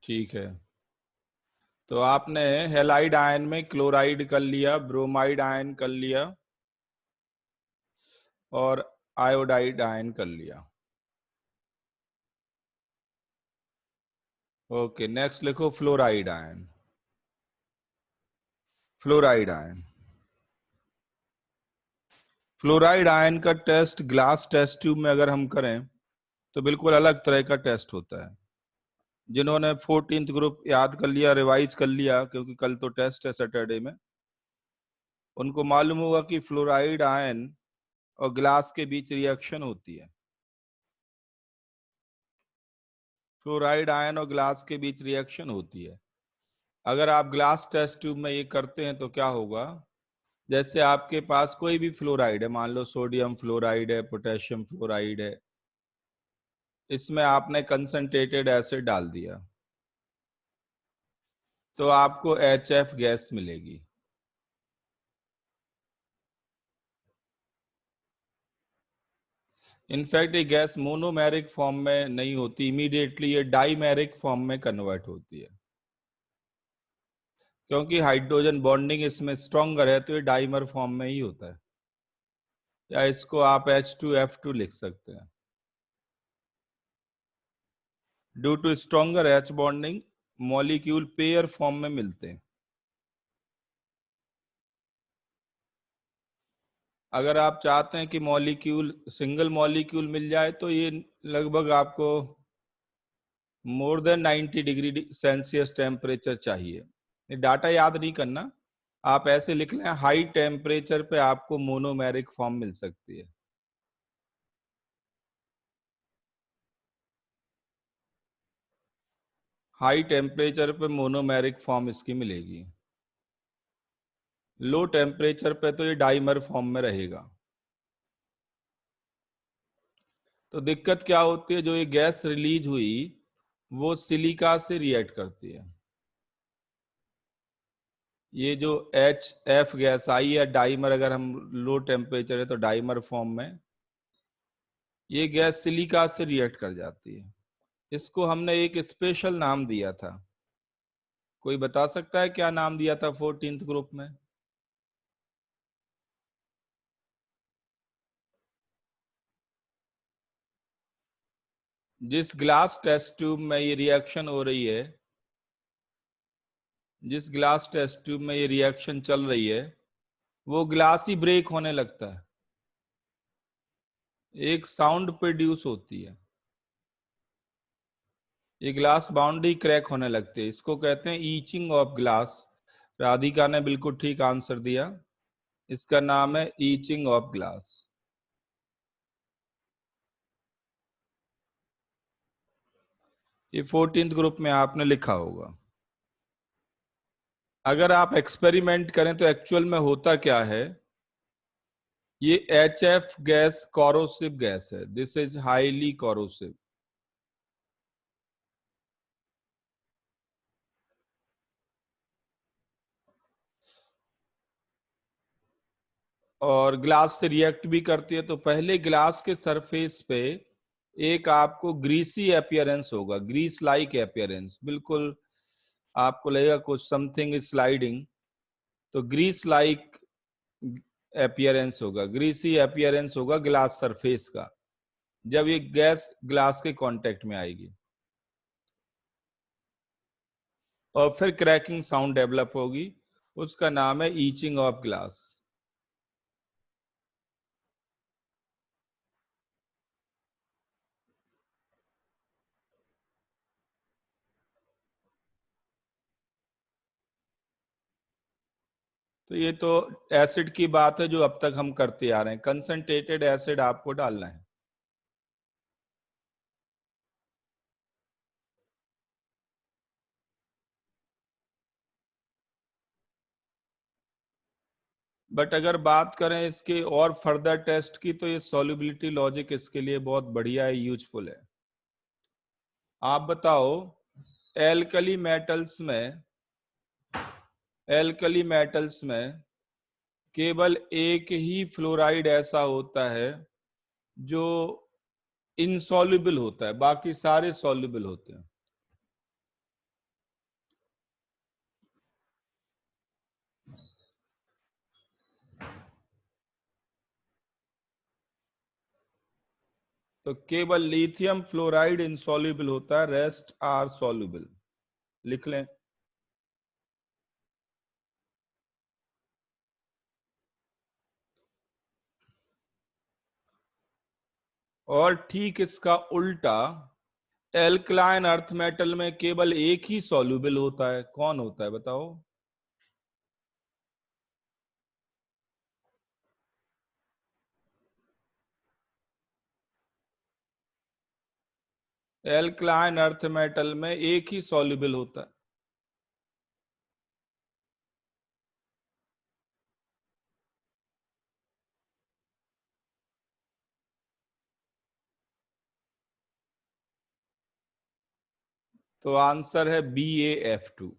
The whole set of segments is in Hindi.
ठीक है, तो आपने हेलाइड आयन में क्लोराइड कर लिया, ब्रोमाइड आयन कर लिया और आयोडाइड आयन कर लिया। ओके, नेक्स्ट लिखो fluoride ion. Fluoride ion, fluoride ion का टेस्ट ग्लास टेस्ट ट्यूब में अगर हम करें तो बिल्कुल अलग तरह का टेस्ट होता है। जिन्होंने 14th ग्रुप याद कर लिया, रिवाइज कर लिया, क्योंकि कल तो टेस्ट है सैटरडे में, उनको मालूम होगा कि फ्लोराइड आयन और ग्लास के बीच रिएक्शन होती है। फ्लोराइड आयन और ग्लास के बीच रिएक्शन होती है। अगर आप ग्लास टेस्ट ट्यूब में ये करते हैं तो क्या होगा, जैसे आपके पास कोई भी फ्लोराइड है, मान लो सोडियम फ्लोराइड है, पोटेशियम फ्लोराइड है, इसमें आपने कंसंट्रेटेड एसिड डाल दिया तो आपको HF गैस मिलेगी। इनफैक्ट ये गैस मोनोमेरिक फॉर्म में नहीं होती, इमीडिएटली ये डाइमेरिक फॉर्म में कन्वर्ट होती है, क्योंकि हाइड्रोजन बॉन्डिंग इसमें स्ट्रॉन्गर है, तो ये डाइमर फॉर्म में ही होता है। या इसको आप H2F2 लिख सकते हैं। Due to stronger H bonding molecule pair form में मिलते हैं। अगर आप चाहते हैं कि मॉलिक्यूल सिंगल मॉलिक्यूल मिल जाए तो ये लगभग आपको more than 90 degree Celsius temperature चाहिए। ये डाटा याद नहीं करना, आप ऐसे लिख लें, हाई टेम्परेचर पे आपको मोनोमेरिक फॉर्म मिल सकती है। हाई टेम्परेचर पे मोनोमेरिक फॉर्म इसकी मिलेगी, लो टेम्परेचर पे तो ये डाइमर फॉर्म में रहेगा। तो दिक्कत क्या होती है, जो ये गैस रिलीज हुई वो सिलिका से रिएक्ट करती है। ये जो HF गैस आई है डाइमर, अगर हम लो टेम्परेचर है तो डाइमर फॉर्म में, ये गैस सिलिका से रिएक्ट कर जाती है। इसको हमने एक स्पेशल नाम दिया था, कोई बता सकता है क्या नाम दिया था 14th ग्रुप में? जिस ग्लास टेस्ट ट्यूब में ये रिएक्शन हो रही है, जिस ग्लास टेस्ट ट्यूब में ये रिएक्शन चल रही है, वो ग्लास ही ब्रेक होने लगता है, एक साउंड प्रोड्यूस होती है, ये ग्लास बाउंड्री क्रैक होने लगती है, इसको कहते हैं ईचिंग ऑफ ग्लास। राधिका ने बिल्कुल ठीक आंसर दिया, इसका नाम है ईचिंग ऑफ ग्लास। ये 14th ग्रुप में आपने लिखा होगा। अगर आप एक्सपेरिमेंट करें तो एक्चुअल में होता क्या है, ये HF गैस कोरोसिव गैस है, दिस इज हाईली कोरोसिव। और ग्लास से रिएक्ट भी करती है, तो पहले ग्लास के सरफेस पे एक आपको ग्रीसी अपीयरेंस होगा, ग्रीस लाइक अपीयरेंस, बिल्कुल आपको लगेगा कुछ समथिंग स्लाइडिंग, तो ग्रीस लाइक अपीयरेंस होगा, ग्रीसी अपीयरेंस होगा ग्लास सरफेस का, जब ये गैस ग्लास के कांटेक्ट में आएगी, और फिर क्रैकिंग साउंड डेवलप होगी, उसका नाम है ईचिंग ऑफ ग्लास। तो ये तो एसिड की बात है जो अब तक हम करते आ रहे हैं, कंसंट्रेटेड एसिड आपको डालना है। बट अगर बात करें इसके और फर्दर टेस्ट की, तो ये सॉल्युबिलिटी लॉजिक इसके लिए बहुत बढ़िया है, यूजफुल है। आप बताओ, एल्कली मेटल्स में, एल्कली मेटल्स में केवल एक ही फ्लोराइड ऐसा होता है जो इनसॉल्युबल होता है, बाकी सारे सॉल्युबल होते हैं। तो केवल लिथियम फ्लोराइड इनसॉल्युबल होता है, रेस्ट आर सॉल्युबल। लिख लें। और ठीक इसका उल्टा, एल्कलाइन अर्थ मेटल में केवल एक ही सॉल्युबल होता है, कौन होता है बताओ? एल्कलाइन अर्थ मेटल में एक ही सॉल्युबल होता है। तो आंसर है BaF2।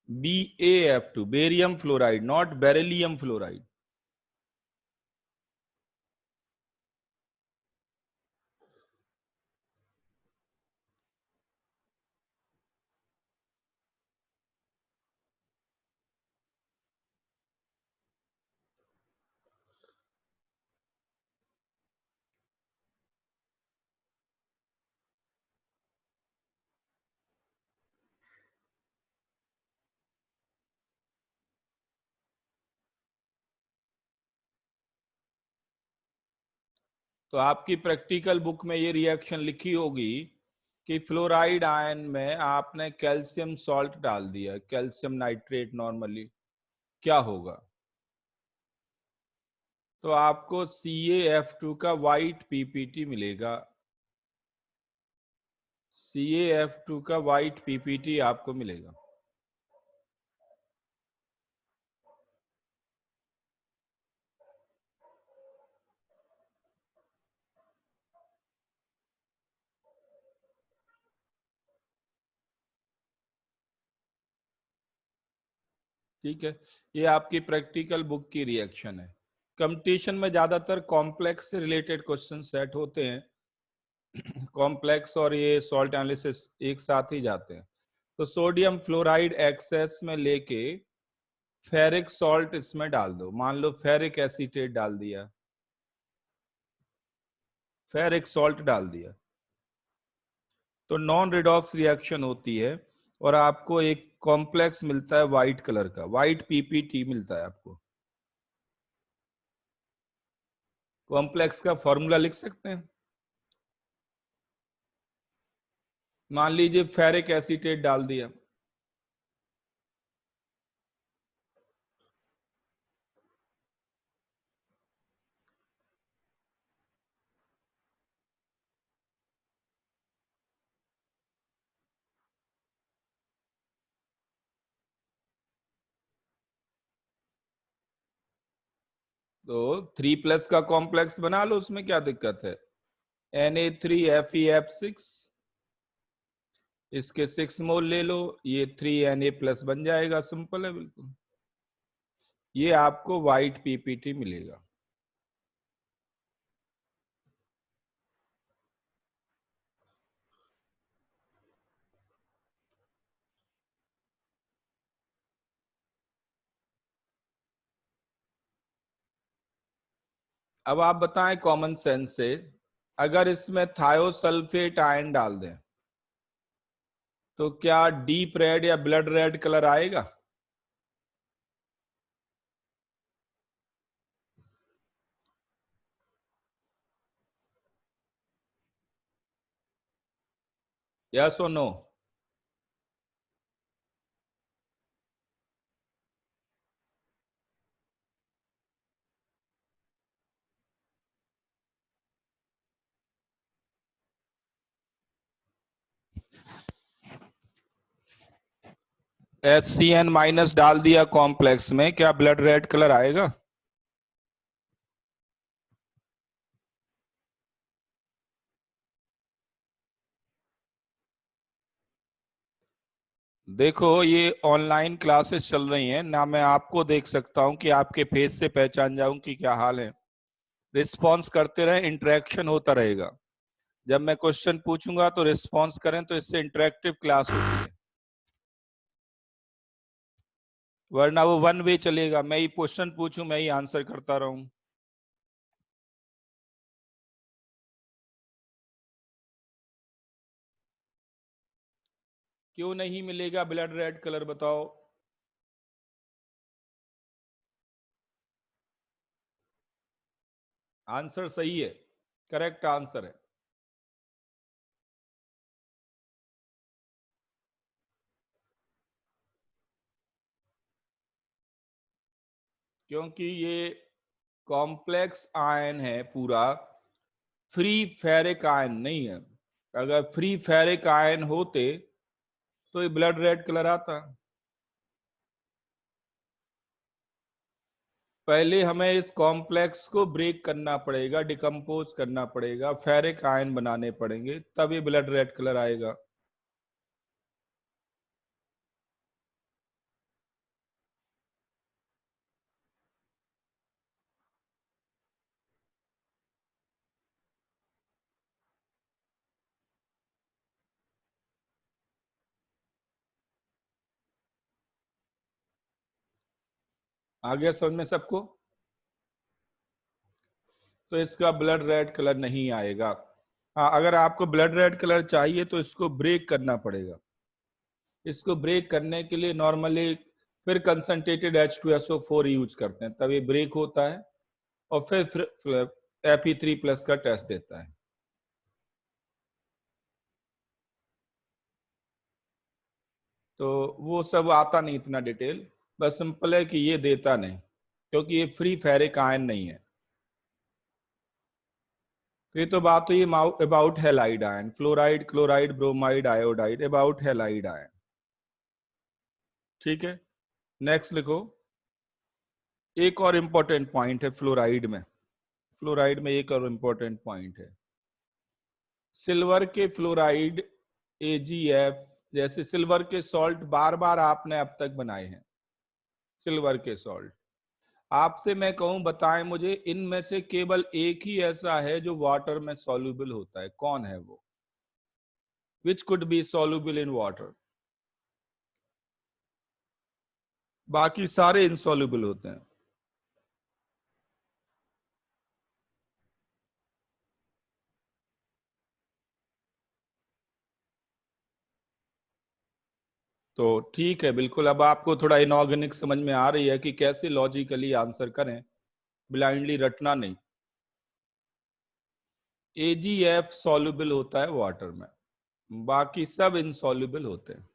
BaF2, barium fluoride, not beryllium fluoride. तो आपकी प्रैक्टिकल बुक में ये रिएक्शन लिखी होगी कि फ्लोराइड आयन में आपने कैल्शियम सॉल्ट डाल दिया, कैल्शियम नाइट्रेट नॉर्मली, क्या होगा? तो आपको CaF2 का वाइट पीपीटी मिलेगा। CaF2 का वाइट पीपीटी आपको मिलेगा। ठीक है, ये आपकी प्रैक्टिकल बुक की रिएक्शन है। कंपटीशन में ज्यादातर कॉम्प्लेक्स से रिलेटेड क्वेश्चन सेट होते हैं। कॉम्प्लेक्स और ये सॉल्ट एनालिसिस एक साथ ही जाते हैं। तो सोडियम फ्लोराइड एक्सेस में लेके फेरिक सॉल्ट इसमें डाल दो। मान लो फेरिक एसीटेट डाल दिया, फेरिक सॉल्ट डाल दिया, तो नॉन रिडॉक्स रिएक्शन होती है और आपको एक कॉम्प्लेक्स मिलता है व्हाइट कलर का, व्हाइट पीपीटी मिलता है आपको। कॉम्प्लेक्स का फॉर्मूला लिख सकते हैं। मान लीजिए फेरिक एसीटेट डाल दिया, तो 3+ का कॉम्प्लेक्स बना लो, उसमें क्या दिक्कत है? Na3FeF6, इसके 6 मोल ले लो, ये 3Na+ बन जाएगा, सिंपल है बिल्कुल। ये आपको व्हाइट पीपीटी मिलेगा। अब आप बताएं कॉमन सेंस से, अगर इसमें थायोसल्फेट आयन डाल दें तो क्या डीप रेड या ब्लड रेड कलर आएगा? यस और नो? HCN- डाल दिया कॉम्प्लेक्स में, क्या ब्लड रेड कलर आएगा? देखो, ये ऑनलाइन क्लासेस चल रही हैं ना, मैं आपको देख सकता हूं कि आपके फेस से पहचान जाऊं कि क्या हाल है। रिस्पॉन्स करते रहे, इंटरेक्शन होता रहेगा। जब मैं क्वेश्चन पूछूंगा तो रिस्पॉन्स करें, तो इससे इंटरेक्टिव क्लास होती है। वरना वो वन वे चलेगा, मैं ही क्वेश्चन पूछूं, मैं ही आंसर करता रहूं। क्यों नहीं मिलेगा ब्लड रेड कलर, बताओ। आंसर सही है, करेक्ट आंसर है। क्योंकि ये कॉम्प्लेक्स आयन है पूरा, फ्री फेरिक आयन नहीं है। अगर फ्री फेरिक आयन होते तो ये ब्लड रेड कलर आता। पहले हमें इस कॉम्प्लेक्स को ब्रेक करना पड़ेगा, डिकम्पोज करना पड़ेगा, फेरिक आयन बनाने पड़ेंगे, तब ये ब्लड रेड कलर आएगा। आगे समझ में सबको? तो इसका ब्लड रेड कलर नहीं आएगा। हाँ, अगर आपको ब्लड रेड कलर चाहिए तो इसको ब्रेक करना पड़ेगा। इसको ब्रेक करने के लिए नॉर्मली फिर कंसंट्रेटेड H2SO4 यूज करते हैं, तब ये ब्रेक होता है और फिर Fe3+ का टेस्ट देता है। तो वो सब आता नहीं इतना डिटेल, बस सिंपल है कि ये देता नहीं, क्योंकि ये फ्री फेरिक आयन नहीं है। तो ये तो बात हुई about halide ion, fluoride, chloride, bromide, iodide, about halide ion. ठीक है, नेक्स्ट लिखो। एक और इंपॉर्टेंट पॉइंट है फ्लोराइड में। फ्लोराइड में एक और इंपॉर्टेंट पॉइंट है, सिल्वर के फ्लोराइड AgF, जैसे सिल्वर के सॉल्ट बार बार आपने अब तक बनाए हैं, सिल्वर के सॉल्ट, आपसे मैं कहूं बताएं मुझे, इनमें से केवल एक ही ऐसा है जो वाटर में सॉल्युबल होता है, कौन है वो? Which could be soluble in water? बाकी सारे इनसॉल्युबल होते हैं। तो ठीक है, बिल्कुल। अब आपको थोड़ा इनऑर्गेनिक समझ में आ रही है कि कैसे लॉजिकली आंसर करें, ब्लाइंडली रटना नहीं। AgF सॉल्युबल होता है वाटर में, बाकी सब इनसॉल्युबल होते हैं।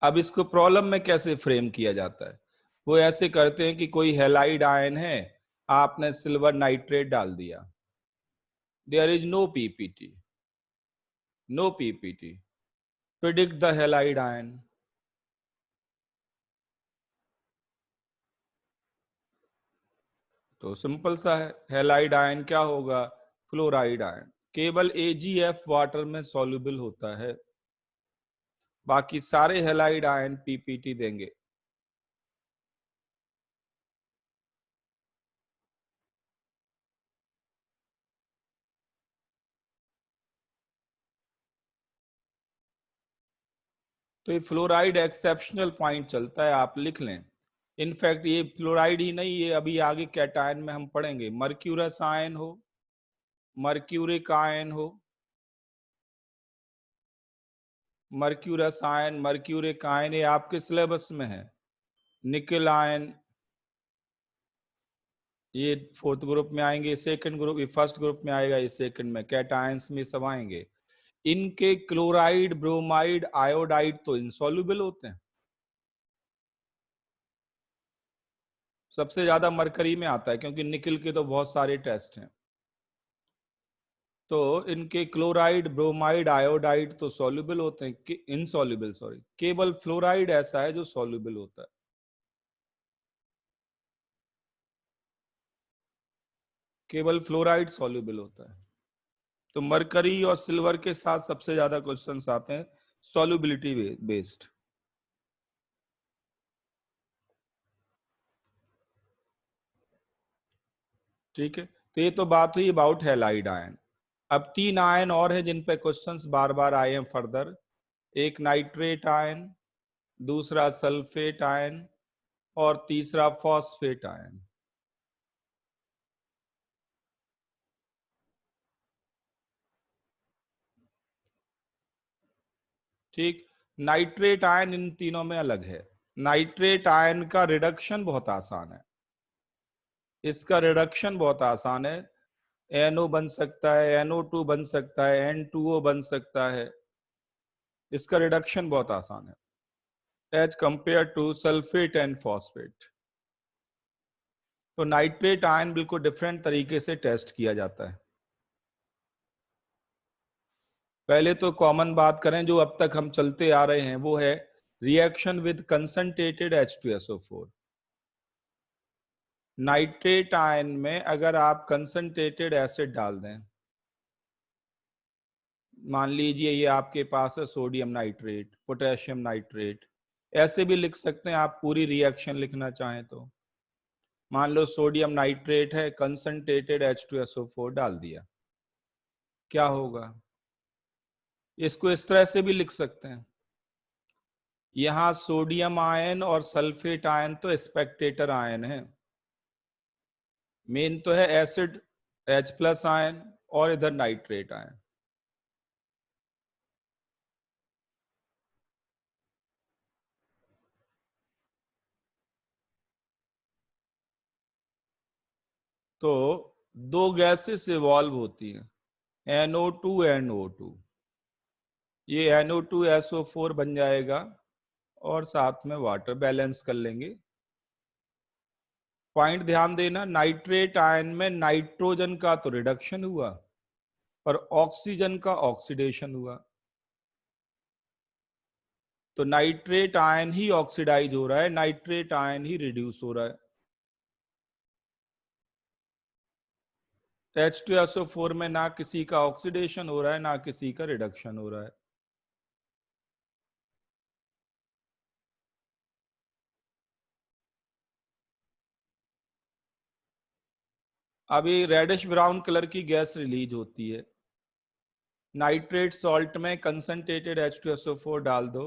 अब इसको प्रॉब्लम में कैसे फ्रेम किया जाता है? वो ऐसे करते हैं कि कोई हैलाइड आयन है, आपने सिल्वर नाइट्रेट डाल दिया, there is no PPT, no PPT, predict the halide ion. तो सिंपल सा है, हैलाइड आयन क्या होगा? Fluoride ion. केवल AgF वाटर में सॉल्युबल होता है, बाकी सारे हैलाइड आयन पीपीटी देंगे। तो ये फ्लोराइड एक्सेप्शनल पॉइंट चलता है, आप लिख लें। इनफैक्ट ये फ्लोराइड ही नहीं, ये अभी आगे कैटायन में हम पढ़ेंगे, मर्क्यूरस आयन हो, मर्क्यूरिक आयन हो, मर्क्यूरस आयन, मर्क्यूरिक आयन, ये आपके सिलेबस में है। निकल आयन, ये फोर्थ ग्रुप में आएंगे, सेकंड ग्रुप, ये फर्स्ट ग्रुप में आएगा, ये सेकंड में, कैटायंस में सब आएंगे। इनके क्लोराइड, ब्रोमाइड, आयोडाइड तो इनसॉल्युबल होते हैं। सबसे ज्यादा मरकरी में आता है, क्योंकि निकल के तो बहुत सारे टेस्ट हैं। तो इनके क्लोराइड, ब्रोमाइड, आयोडाइड तो सॉल्युबल होते हैं, इनसॉल्युबल सॉरी, केवल फ्लोराइड ऐसा है जो सॉल्युबल होता है। केवल फ्लोराइड सॉल्युबल होता है। तो मरकरी और सिल्वर के साथ सबसे ज्यादा क्वेश्चंस आते हैं सॉल्युबिलिटी बेस्ड। ठीक है, तो ये तो बात हुई अबाउट हैलाइड आयन। अब 3 आयन और हैं जिन पे क्वेश्चंस बार बार आए हैं फर्दर। एक नाइट्रेट आयन, दूसरा सल्फेट आयन, और तीसरा फॉस्फेट आयन। ठीक। नाइट्रेट आयन इन तीनों में अलग है। नाइट्रेट आयन का रिडक्शन बहुत आसान है, इसका रिडक्शन बहुत आसान है। NO बन सकता है, NO2 बन सकता है, N2O बन सकता है, इसका रिडक्शन बहुत आसान है as compare to sulphate and phosphate. तो नाइट्रेट आयन बिल्कुल डिफरेंट तरीके से टेस्ट किया जाता है। पहले तो कॉमन बात करें जो अब तक हम चलते आ रहे हैं, वो है reaction with concentrated H2SO4। Nitrate ion में अगर आप कंसंट्रेटेड एसिड डाल दें, मान लीजिए ये आपके पास है सोडियम नाइट्रेट, पोटेशियम नाइट्रेट, ऐसे भी लिख सकते हैं आप पूरी रिएक्शन लिखना चाहें तो। मान लो सोडियम नाइट्रेट है, कंसंट्रेटेड H2SO4 डाल दिया, क्या होगा? इसको इस तरह से भी लिख सकते हैं, यहां सोडियम आयन और सल्फेट आयन तो स्पेक्टेटर आयन है, मेन तो है एसिड H+ आयन और इधर नाइट्रेट आयन। तो दो गैसेस इवॉल्व होती हैं, NO2 NO2, ये NO2SO4 बन जाएगा और साथ में वाटर बैलेंस कर लेंगे। पॉइंट ध्यान देना, नाइट्रेट आयन में नाइट्रोजन का तो रिडक्शन हुआ और ऑक्सीजन का ऑक्सीडेशन हुआ, तो नाइट्रेट आयन ही ऑक्सीडाइज हो रहा है, नाइट्रेट आयन ही रिड्यूस हो रहा है। H2SO4 में ना किसी का ऑक्सीडेशन हो रहा है ना किसी का रिडक्शन हो रहा है। अभी रेडिश ब्राउन कलर की गैस रिलीज होती है, नाइट्रेट सॉल्ट में कंसंट्रेटेड H2SO4 डाल दो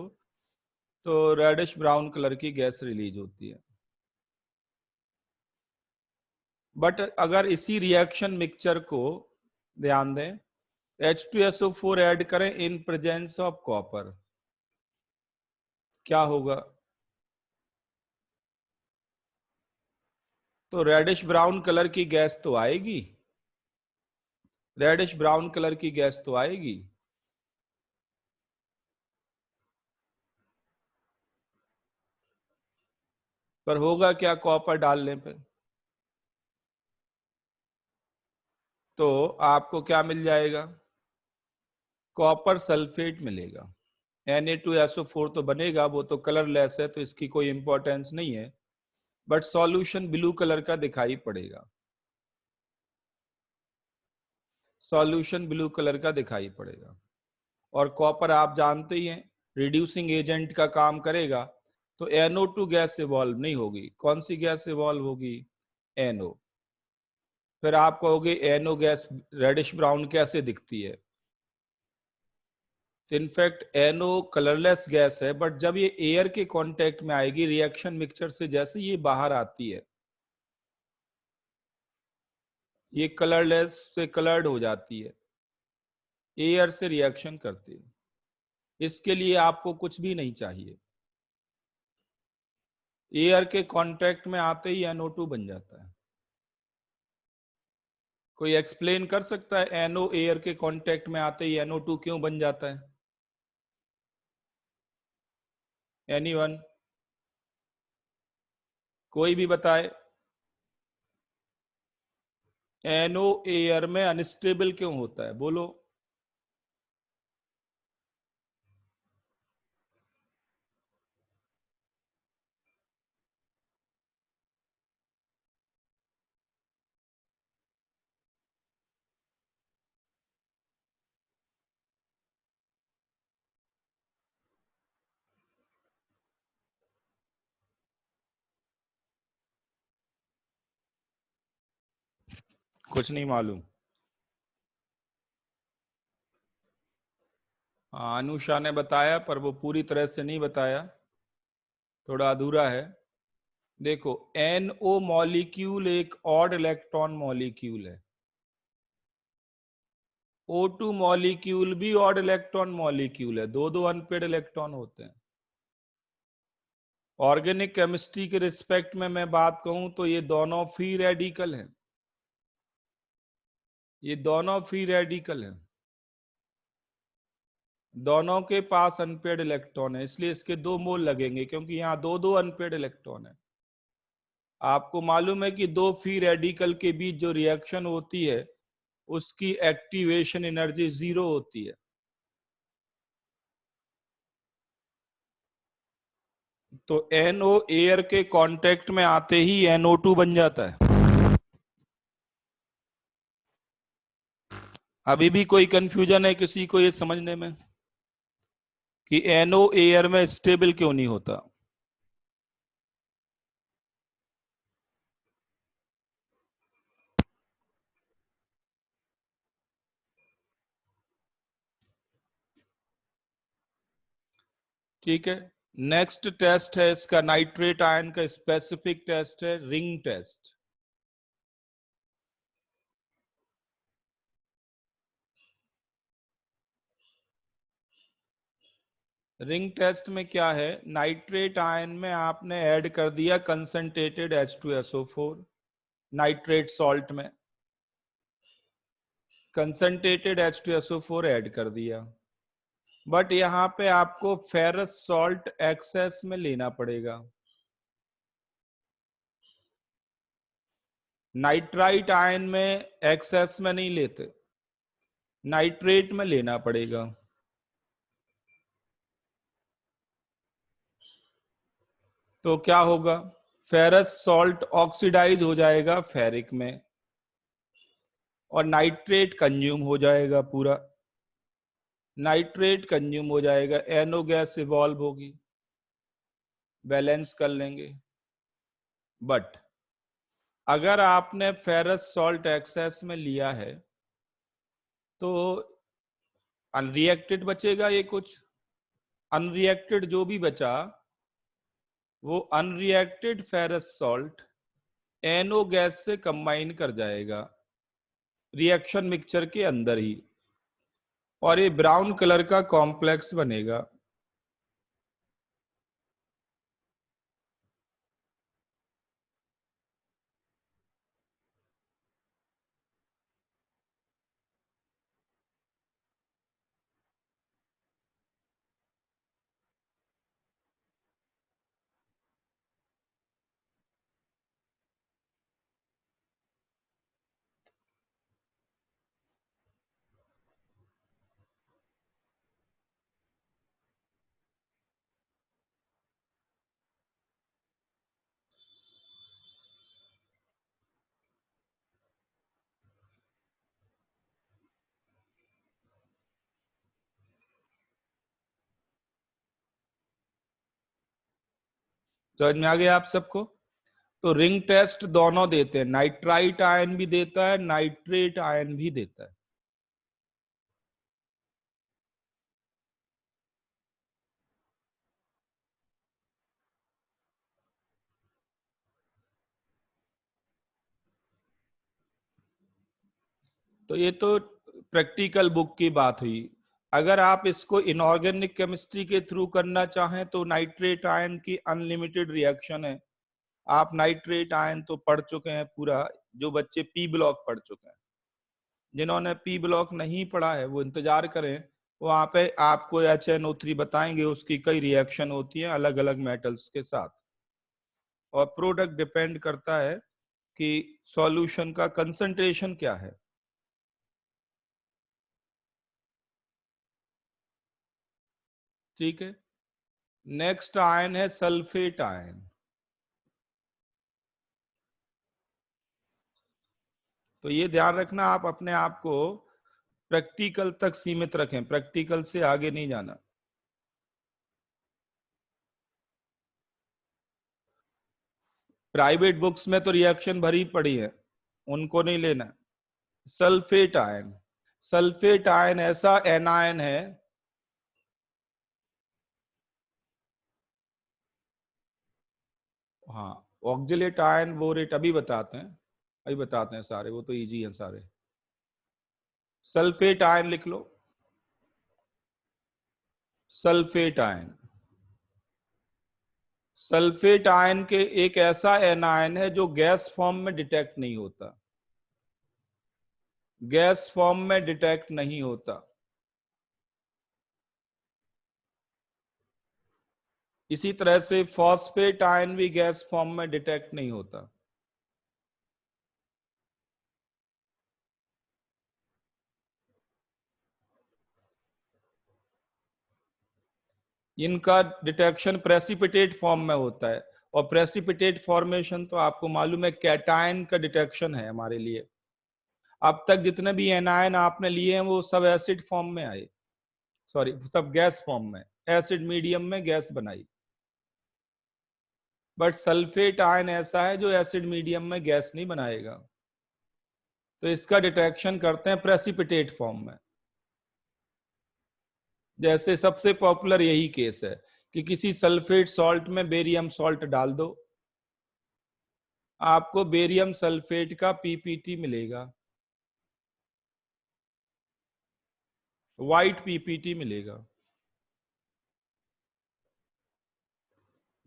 तो रेडिश ब्राउन कलर की गैस रिलीज होती है। बट अगर इसी रिएक्शन मिक्सचर को ध्यान दें, H2SO4 ऐड करें इन प्रेजेंस ऑफ कॉपर, क्या होगा? तो रेडिश ब्राउन कलर की गैस तो आएगी, रेडिश ब्राउन कलर की गैस तो आएगी। पर होगा क्या कॉपर डालने पे? तो आपको क्या मिल जाएगा? कॉपर सल्फेट मिलेगा। Na2SO4 तो बनेगा, वो तो कलरलेस है तो इसकी कोई इंपॉर्टेंस नहीं है, बट सॉल्यूशन ब्लू कलर का दिखाई पड़ेगा, सॉल्यूशन ब्लू कलर का दिखाई पड़ेगा। और कॉपर आप जानते ही हैं रिड्यूसिंग एजेंट का काम करेगा, तो NO2 गैस इवॉल्व नहीं होगी, कौन सी गैस इवॉल्व होगी? NO। फिर आप कहोगे NO गैस रेडिश ब्राउन कैसे दिखती है? इनफैक्ट NO कलरलेस गैस है, बट जब ये एयर के कांटेक्ट में आएगी रिएक्शन मिक्सचर से, जैसे ये बाहर आती है ये कलरलेस से कलर्ड हो जाती है, एयर से रिएक्शन करती है। इसके लिए आपको कुछ भी नहीं चाहिए, एयर के कांटेक्ट में आते ही NO2 बन जाता है। कोई एक्सप्लेन कर सकता है NO एयर के कांटेक्ट में आते ही NO2 क्यों बन जाता है? एनीवन? कोई भी बताए। NO एयर में अनस्टेबल क्यों होता है, बोलो। कुछ नहीं मालूम? हाँ, अनुषा ने बताया पर वो पूरी तरह से नहीं बताया, थोड़ा अधूरा है। देखो NO मॉलिक्यूल एक ऑड इलेक्ट्रॉन मॉलिक्यूल है, O2 मॉलिक्यूल भी ऑड इलेक्ट्रॉन मॉलिक्यूल है, दो दो अनपेड इलेक्ट्रॉन होते हैं। ऑर्गेनिक केमिस्ट्री के रिस्पेक्ट में मैं बात कहूं तो ये दोनों फ्री रेडिकल हैं, ये दोनों फ्री रेडिकल हैं, दोनों के पास अनपेड इलेक्ट्रॉन है, इसलिए इसके 2 मोल लगेंगे क्योंकि यहाँ दो दो अनपेड इलेक्ट्रॉन है। आपको मालूम है कि दो फ्री रेडिकल के बीच जो रिएक्शन होती है उसकी एक्टिवेशन एनर्जी 0 होती है। तो NO एयर के कांटेक्ट में आते ही NO2 बन जाता है। अभी भी कोई कंफ्यूजन है किसी को ये समझने में कि NO एयर में स्टेबल क्यों नहीं होता? ठीक है, नेक्स्ट टेस्ट है इसका नाइट्रेट आयन का स्पेसिफिक टेस्ट है रिंग टेस्ट। रिंग टेस्ट में क्या है, नाइट्रेट आयन में आपने ऐड कर दिया कंसंट्रेटेड H2SO4, नाइट्रेट सॉल्ट में कंसंट्रेटेड H2SO4 ऐड कर दिया, बट यहाँ पे आपको फेरस सॉल्ट एक्सेस में लेना पड़ेगा। नाइट्राइट आयन में एक्सेस में नहीं लेते, नाइट्रेट में लेना पड़ेगा। तो क्या होगा, फेरस सॉल्ट ऑक्सीडाइज हो जाएगा फेरिक में और नाइट्रेट कंज्यूम हो जाएगा पूरा, नाइट्रेट कंज्यूम हो जाएगा, NO गैस इवॉल्व होगी, बैलेंस कर लेंगे। बट अगर आपने फेरस सॉल्ट एक्सेस में लिया है तो अनरिएक्टेड बचेगा, ये कुछ अनरिएक्टेड जो भी बचा वो unreacted ferrous salt NO gas से कंबाइन कर जाएगा रिएक्शन मिक्सचर के अंदर ही और ये ब्राउन कलर का कॉम्प्लेक्स बनेगा। समझ में आ गया आप सबको? तो रिंग टेस्ट दोनों देते हैं, नाइट्राइट आयन भी देता है, नाइट्रेट आयन भी देता है। तो ये तो प्रैक्टिकल बुक की बात हुई। अगर आप इसको इनऑर्गेनिक केमिस्ट्री के थ्रू करना चाहें तो नाइट्रेट आयन की अनलिमिटेड रिएक्शन है। आप नाइट्रेट आयन तो पढ़ चुके हैं पूरा, जो बच्चे पी ब्लॉक पढ़ चुके हैं। जिन्होंने पी ब्लॉक नहीं पढ़ा है वो इंतजार करें, वहां पे आपको HNO3 बताएंगे, उसकी कई रिएक्शन होती है अलग अलग मेटल्स के साथ और प्रोडक्ट डिपेंड करता है कि सॉल्यूशन का कंसंट्रेशन क्या है। ठीक है, नेक्स्ट आयन है सल्फेट आयन। तो ये ध्यान रखना, आप अपने आप को प्रैक्टिकल तक सीमित रखें, प्रैक्टिकल से आगे नहीं जाना। प्राइवेट बुक्स में तो रिएक्शन भरी पड़ी है, उनको नहीं लेना। सल्फेट आयन, सल्फेट आयन ऐसा एनायन है, हाँ ऑक्जेलेट आयन बोरेट अभी बताते हैं, अभी बताते हैं सारे, वो तो इजी हैं सारे। सल्फेट आयन लिख लो, सल्फेट आयन। सल्फेट आयन के एक ऐसा एनायन है जो गैस फॉर्म में डिटेक्ट नहीं होता, गैस फॉर्म में डिटेक्ट नहीं होता। इसी तरह से फॉस्फेट आयन भी गैस फॉर्म में डिटेक्ट नहीं होता। इनका डिटेक्शन प्रेसिपिटेट फॉर्म में होता है, और प्रेसिपिटेट फॉर्मेशन तो आपको मालूम है कैटायन का डिटेक्शन है हमारे लिए। अब तक जितने भी एनायन आपने लिए हैं वो सब एसिड फॉर्म में आए, सॉरी सब गैस फॉर्म में, एसिड मीडियम में गैस बनाई। बट सल्फेट आयन ऐसा है जो एसिड मीडियम में गैस नहीं बनाएगा, तो इसका डिटेक्शन करते हैं प्रेसिपिटेट फॉर्म में। जैसे सबसे पॉपुलर यही केस है कि किसी सल्फेट सॉल्ट में बेरियम सॉल्ट डाल दो, आपको बेरियम सल्फेट का पीपीटी मिलेगा, व्हाइट पीपीटी मिलेगा।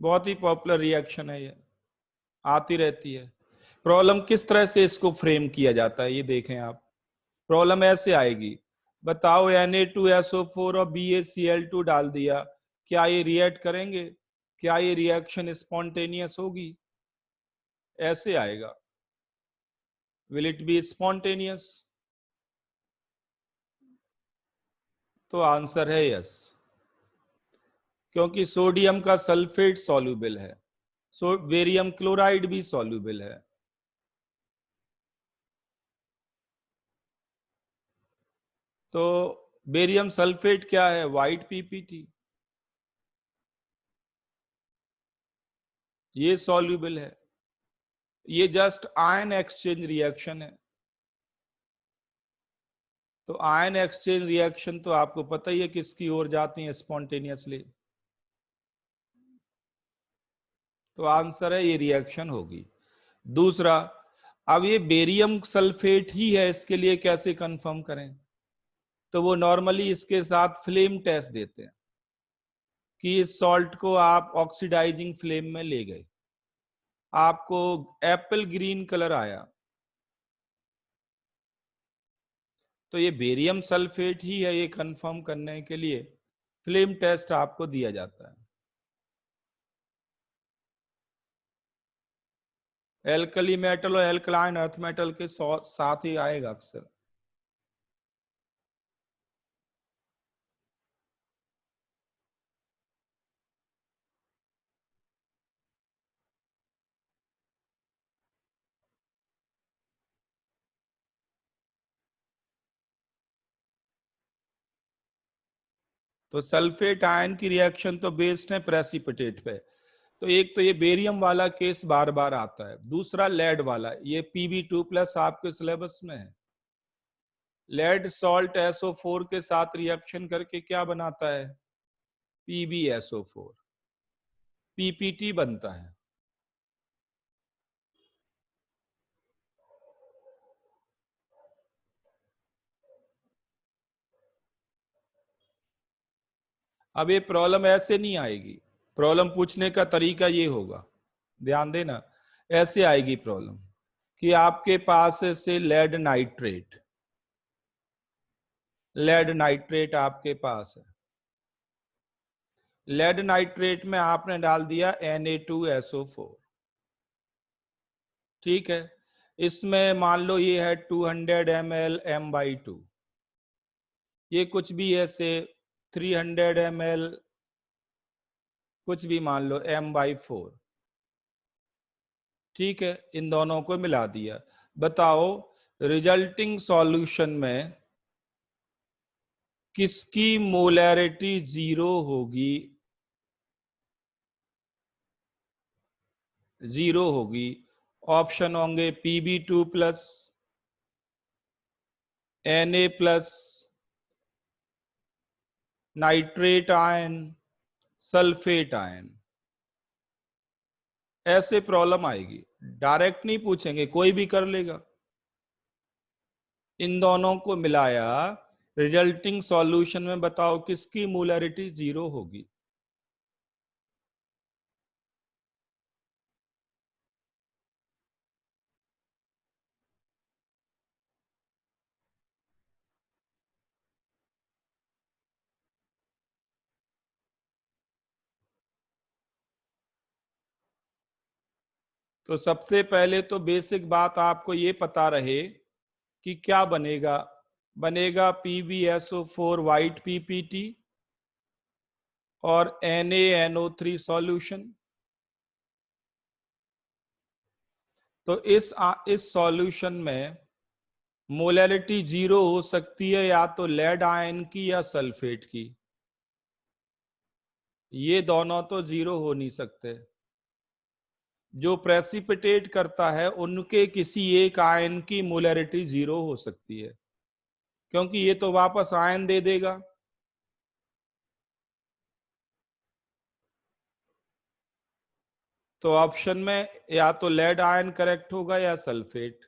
बहुत ही पॉपुलर रिएक्शन है ये, आती रहती है। प्रॉब्लम किस तरह से इसको फ्रेम किया जाता है ये देखें आप। प्रॉब्लम ऐसे आएगी, बताओ Na2SO4 और BaCl2 डाल दिया, क्या ये रिएक्ट करेंगे, क्या ये रिएक्शन स्पॉन्टेनियस होगी? ऐसे आएगा, विल इट बी स्पॉन्टेनियस? तो आंसर है यस, क्योंकि सोडियम का सल्फेट सॉल्युबल है, बेरियम क्लोराइड भी सॉल्युबल है। तो बेरियम सल्फेट क्या है? व्हाइट पीपीटी, ये सॉल्युबल है। ये जस्ट आयन एक्सचेंज रिएक्शन है। तो आयन एक्सचेंज रिएक्शन तो आपको पता ही है किसकी ओर जाती है स्पॉन्टेनियसली, तो आंसर है ये रिएक्शन होगी। दूसरा, अब ये बेरियम सल्फेट ही है, इसके लिए कैसे कंफर्म करें? तो वो नॉर्मली इसके साथ फ्लेम टेस्ट देते हैं कि इस सॉल्ट को आप ऑक्सीडाइजिंग फ्लेम में ले गए, आपको एप्पल ग्रीन कलर आया, तो ये बेरियम सल्फेट ही है। ये कंफर्म करने के लिए फ्लेम टेस्ट आपको दिया जाता है। एल्कली मेटल और एल्कलाइन अर्थ मेटल के साथ ही आएगा अक्सर। तो सल्फेट आयन की रिएक्शन तो बेस्ड है प्रेसिपिटेट पे। तो एक तो ये बेरियम वाला केस बार बार आता है, दूसरा लेड वाला, ये Pb2+ आपके सिलेबस में है। लेड सॉल्ट SO4 के साथ रिएक्शन करके क्या बनाता है? PbSO4, पीपीटी बनता है। अब ये प्रॉब्लम ऐसे नहीं आएगी, प्रॉब्लम पूछने का तरीका ये होगा, ध्यान देना, ऐसे आएगी प्रॉब्लम कि आपके पास से लेड नाइट्रेट आपके पास है। लेड नाइट्रेट में आपने डाल दिया Na2SO4, ठीक है। इसमें मान लो ये है 200 ml M/2, ये कुछ भी ऐसे 300 ml, कुछ भी मान लो M/4, ठीक है। इन दोनों को मिला दिया, बताओ रिजल्टिंग सॉल्यूशन में किसकी मोलैरिटी 0 होगी? 0 होगी। ऑप्शन होंगे Pb2+, Na+, nitrate ion, sulphate ion. ऐसे प्रॉब्लम आएगी, डायरेक्ट नहीं पूछेंगे, कोई भी कर लेगा। इन दोनों को मिलाया, रिजल्टिंग सॉल्यूशन में बताओ किसकी मोलैरिटी 0 होगी। तो सबसे पहले तो बेसिक बात आपको ये पता रहे कि क्या बनेगा। बनेगा PbSO4 व्हाइट PPT और NaNO3 सॉल्यूशन। तो इस सॉल्यूशन में मोलैरिटी 0 हो सकती है या तो लेड आयन की या सल्फेट की। ये दोनों तो 0 हो नहीं सकते। जो प्रेसिपिटेट करता है उनके किसी एक आयन की मोलैरिटी 0 हो सकती है, क्योंकि ये तो वापस आयन दे देगा। तो ऑप्शन में या तो लेड आयन करेक्ट होगा या सल्फेट।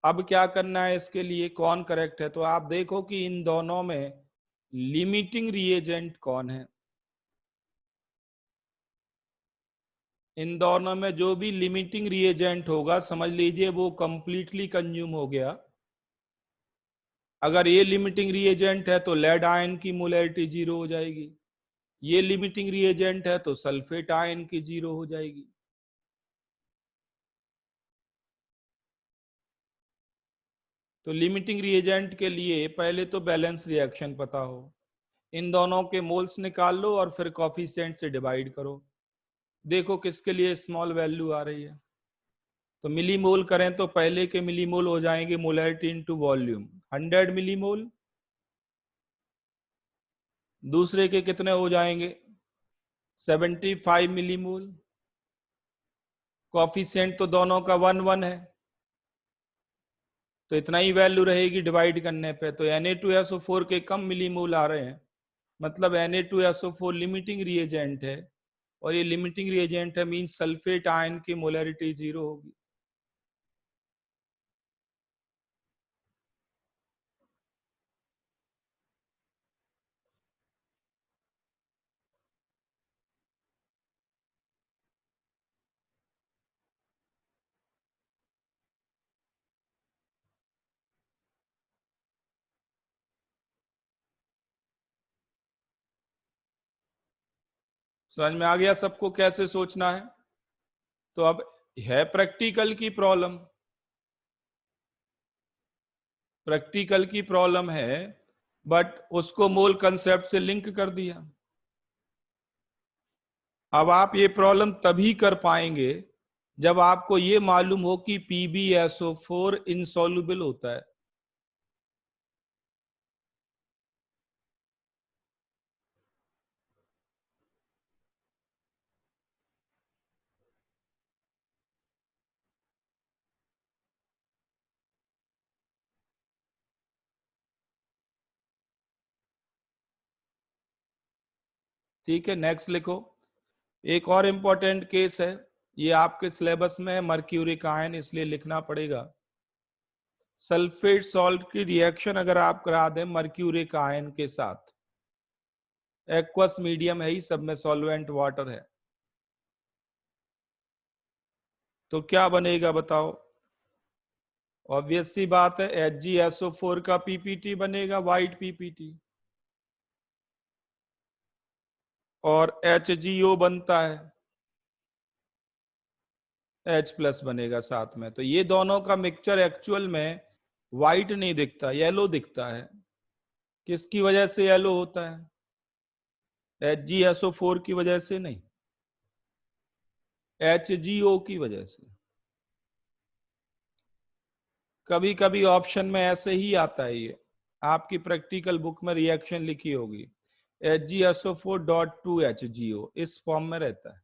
अब क्या करना है इसके लिए, कौन करेक्ट है? तो आप देखो कि इन दोनों में लिमिटिंग रिएजेंट कौन है। इन दोनों में जो भी लिमिटिंग रिएजेंट होगा समझ लीजिए वो कंप्लीटली कंज्यूम हो गया। अगर ये लिमिटिंग रिएजेंट है तो लेड आयन की मोलैरिटी 0 हो जाएगी। ये लिमिटिंग रिएजेंट है तो सल्फेट आयन की 0 हो जाएगी। तो लिमिटिंग रिएजेंट के लिए पहले तो बैलेंस रिएक्शन पता हो। इन दोनों के मोल्स निकाल लो और फिर कॉफिशिएंट से डिवाइड करो। देखो किसके लिए स्मॉल वैल्यू आ रही है। तो मिलीमोल करें तो पहले के मिलीमोल हो जाएंगे मोलैरिटी इनटू वॉल्यूम 100 मिलीमोल। दूसरे के कितने हो जाएंगे? 75 मिलीमोल। कॉफिशिएंट तो दोनों का 1 1 है, तो इतना ही वैल्यू रहेगी डिवाइड करने पे। तो Na2SO4 के कम मिलीमोल आ रहे हैं, मतलब Na2SO4 लिमिटिंग रिएजेंट है, और ये लिमिटिंग रिएजेंट है मींस सल्फेट आयन की मोलैरिटी 0 होगी। समझ में आ गया सबको कैसे सोचना है? तो अब है प्रैक्टिकल की प्रॉब्लम। प्रैक्टिकल की प्रॉब्लम है, बट उसको मोल कंसेप्ट से लिंक कर दिया। अब आप ये प्रॉब्लम तभी कर पाएंगे जब आपको ये मालूम हो कि PbSO4 इनसॉल्युबल होता है। ठीक है, नेक्स्ट लिखो। एक और इंपॉर्टेंट केस है, ये आपके सिलेबस में है, मर्क्यूरिक आयन, इसलिए लिखना पड़ेगा। सल्फेट सॉल्ट की रिएक्शन अगर आप करा दें मर्क्यूरिक आयन के साथ, एक्वस मीडियम है ही, सब में सॉल्वेंट वाटर है, तो क्या बनेगा बताओ? ऑब्वियस सी बात है, HgSO4 का PPT बनेगा, व्हाइट PPT, और HgO बनता है, H+ बनेगा साथ में। तो ये दोनों का मिक्सचर एक्चुअल में व्हाइट नहीं दिखता, येलो दिखता है। किसकी वजह से येलो होता है? HgSO4 की वजह से नहीं, HgO की वजह से। कभी कभी ऑप्शन में ऐसे ही आता है, ये आपकी प्रैक्टिकल बुक में रिएक्शन लिखी होगी, HgSO4.2HgO इस फॉर्म में रहता है।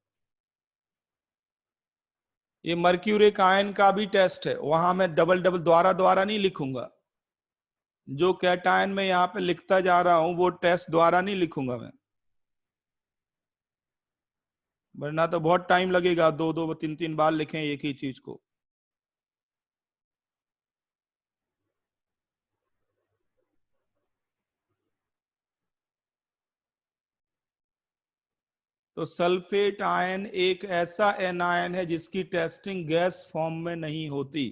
ये मर्क्यूरिक आयन का भी टेस्ट है, वहां मैं डबल डबल द्वारा द्वारा नहीं लिखूंगा। जो कैटायन में यहाँ पे लिखता जा रहा हूं वो टेस्ट द्वारा नहीं लिखूंगा मैं, वरना तो बहुत टाइम लगेगा, 2 2 3 3 बार लिखें एक ही चीज को। तो सल्फेट आयन एक ऐसा एनायन है जिसकी टेस्टिंग गैस फॉर्म में नहीं होती।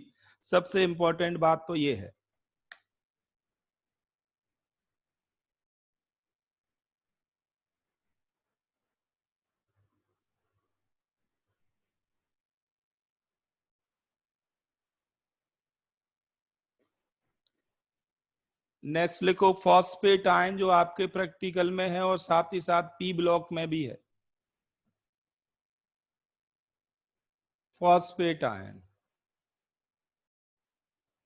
सबसे इंपॉर्टेंट बात तो ये है। नेक्स्ट लिखो फॉस्फेट आयन, जो आपके प्रैक्टिकल में है और साथ ही साथ पी ब्लॉक में भी है। फॉस्फेट आयन,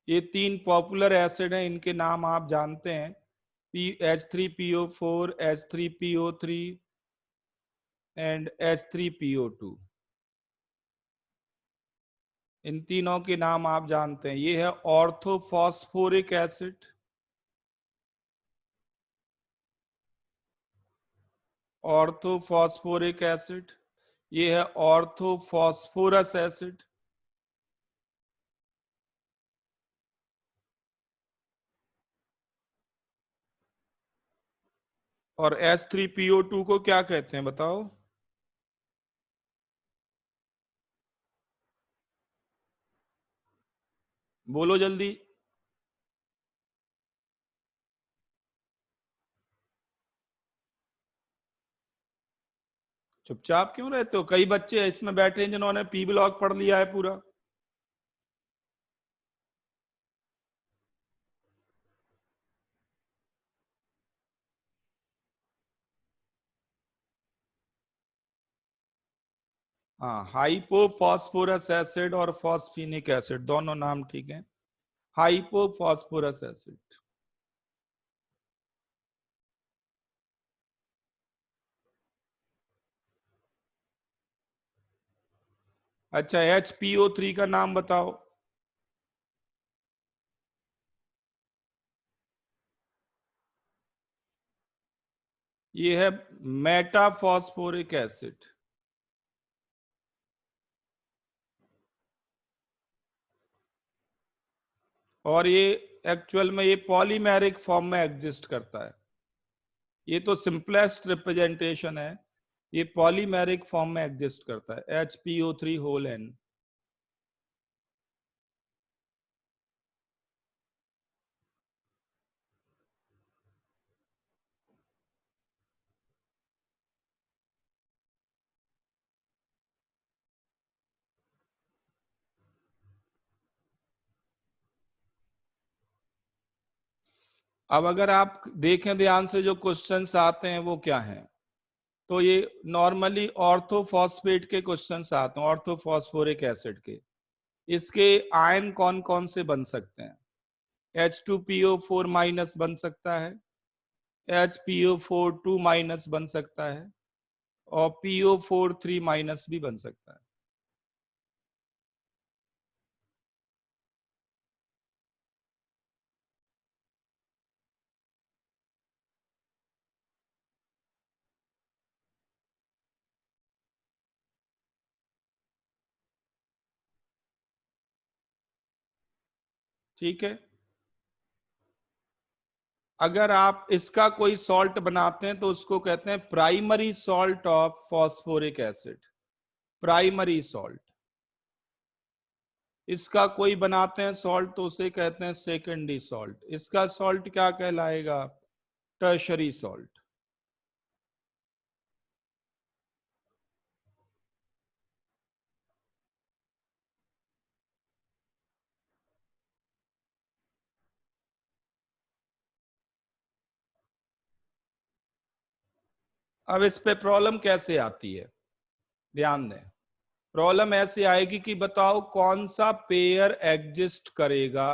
ये 3 पॉपुलर एसिड हैं, इनके नाम आप जानते हैं, H3PO4, H3PO3 एंड H3PO2। इन तीनों के नाम आप जानते हैं। ये है ऑर्थोफॉस्फोरिक एसिड, ऑर्थोफॉस्फोरिक एसिड। ये है ऑर्थोफॉस्फोरस एसिड, और H3PO2 को क्या कहते हैं बताओ? बोलो जल्दी। चुपचाप क्यों रहते हो? कई बच्चे इसमें बैठे हैं जिन्होंने पी ब्लॉक पढ़ लिया है पूरा। हाँ, हाइपोफॉस्फोरस एसिड और फॉस्फेनिक एसिड दोनों नाम ठीक है। Hypophosphorous acid. अच्छा, HPO3 का नाम बताओ। ये है मेटाफॉस्फोरिक एसिड, और ये एक्चुअल में ये पॉलीमेरिक फॉर्म में एग्जिस्ट करता है। ये तो सिंपलेस्ट रिप्रेजेंटेशन है, ये पॉलीमेरिक फॉर्म में एग्जिस्ट करता है, HPO3 होल एन। अब अगर आप देखें ध्यान से, जो क्वेश्चंस आते हैं वो क्या हैं, तो ये नॉर्मली ऑर्थोफॉस्फेट के क्वेश्चंस आते हैं, ऑर्थोफॉस्फोरिक एसिड के। इसके आयन कौन कौन से बन सकते हैं? H2PO4 माइनस बन सकता है, HPO4 2 माइनस बन सकता है, और PO4 3 माइनस भी बन सकता है। ठीक है। अगर आप इसका कोई सॉल्ट बनाते हैं तो उसको कहते हैं primary salt of phosphoric acid, primary salt. इसका कोई बनाते हैं सॉल्ट तो उसे कहते हैं सेकेंडरी सॉल्ट। इसका सॉल्ट क्या कहलाएगा? Tertiary salt. अब इस पे प्रॉब्लम कैसे आती है, ध्यान दें। प्रॉब्लम ऐसे आएगी कि बताओ कौन सा पेयर एग्जिस्ट करेगा,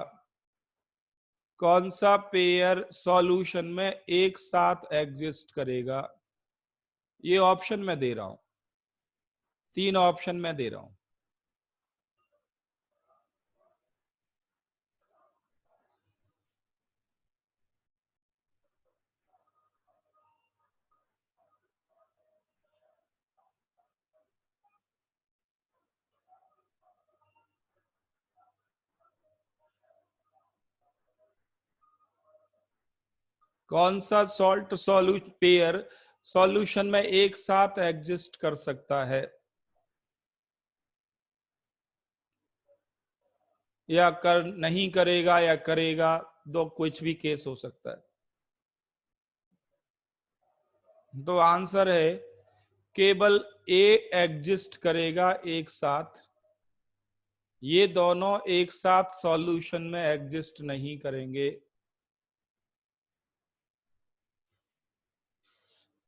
कौन सा पेयर सॉल्यूशन में एक साथ एग्जिस्ट करेगा। ये ऑप्शन मैं दे रहा हूं, 3 ऑप्शन मैं दे रहा हूं। कौन सा सॉल्ट सॉल्यूट पेयर सॉल्यूशन में एक साथ एग्जिस्ट कर सकता है, या कर नहीं करेगा या करेगा, दो कुछ भी केस हो सकता है। तो आंसर है केवल ए एग्जिस्ट करेगा एक साथ, ये दोनों एक साथ सॉल्यूशन में एग्जिस्ट नहीं करेंगे।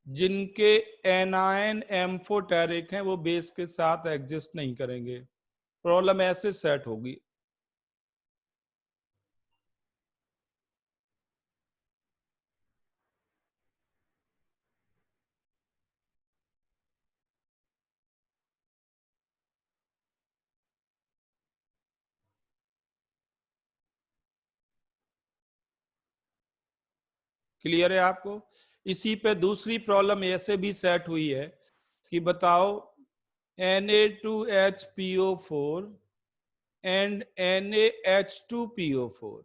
जिनके एनायन एम्फोटेरिक हैं वो बेस के साथ एग्जिस्ट नहीं करेंगे। प्रॉब्लम ऐसे सेट होगी। क्लियर है आपको? इसी पे दूसरी प्रॉब्लम ऐसे भी सेट हुई है कि बताओ Na2HPO4 एंड NaH2PO4,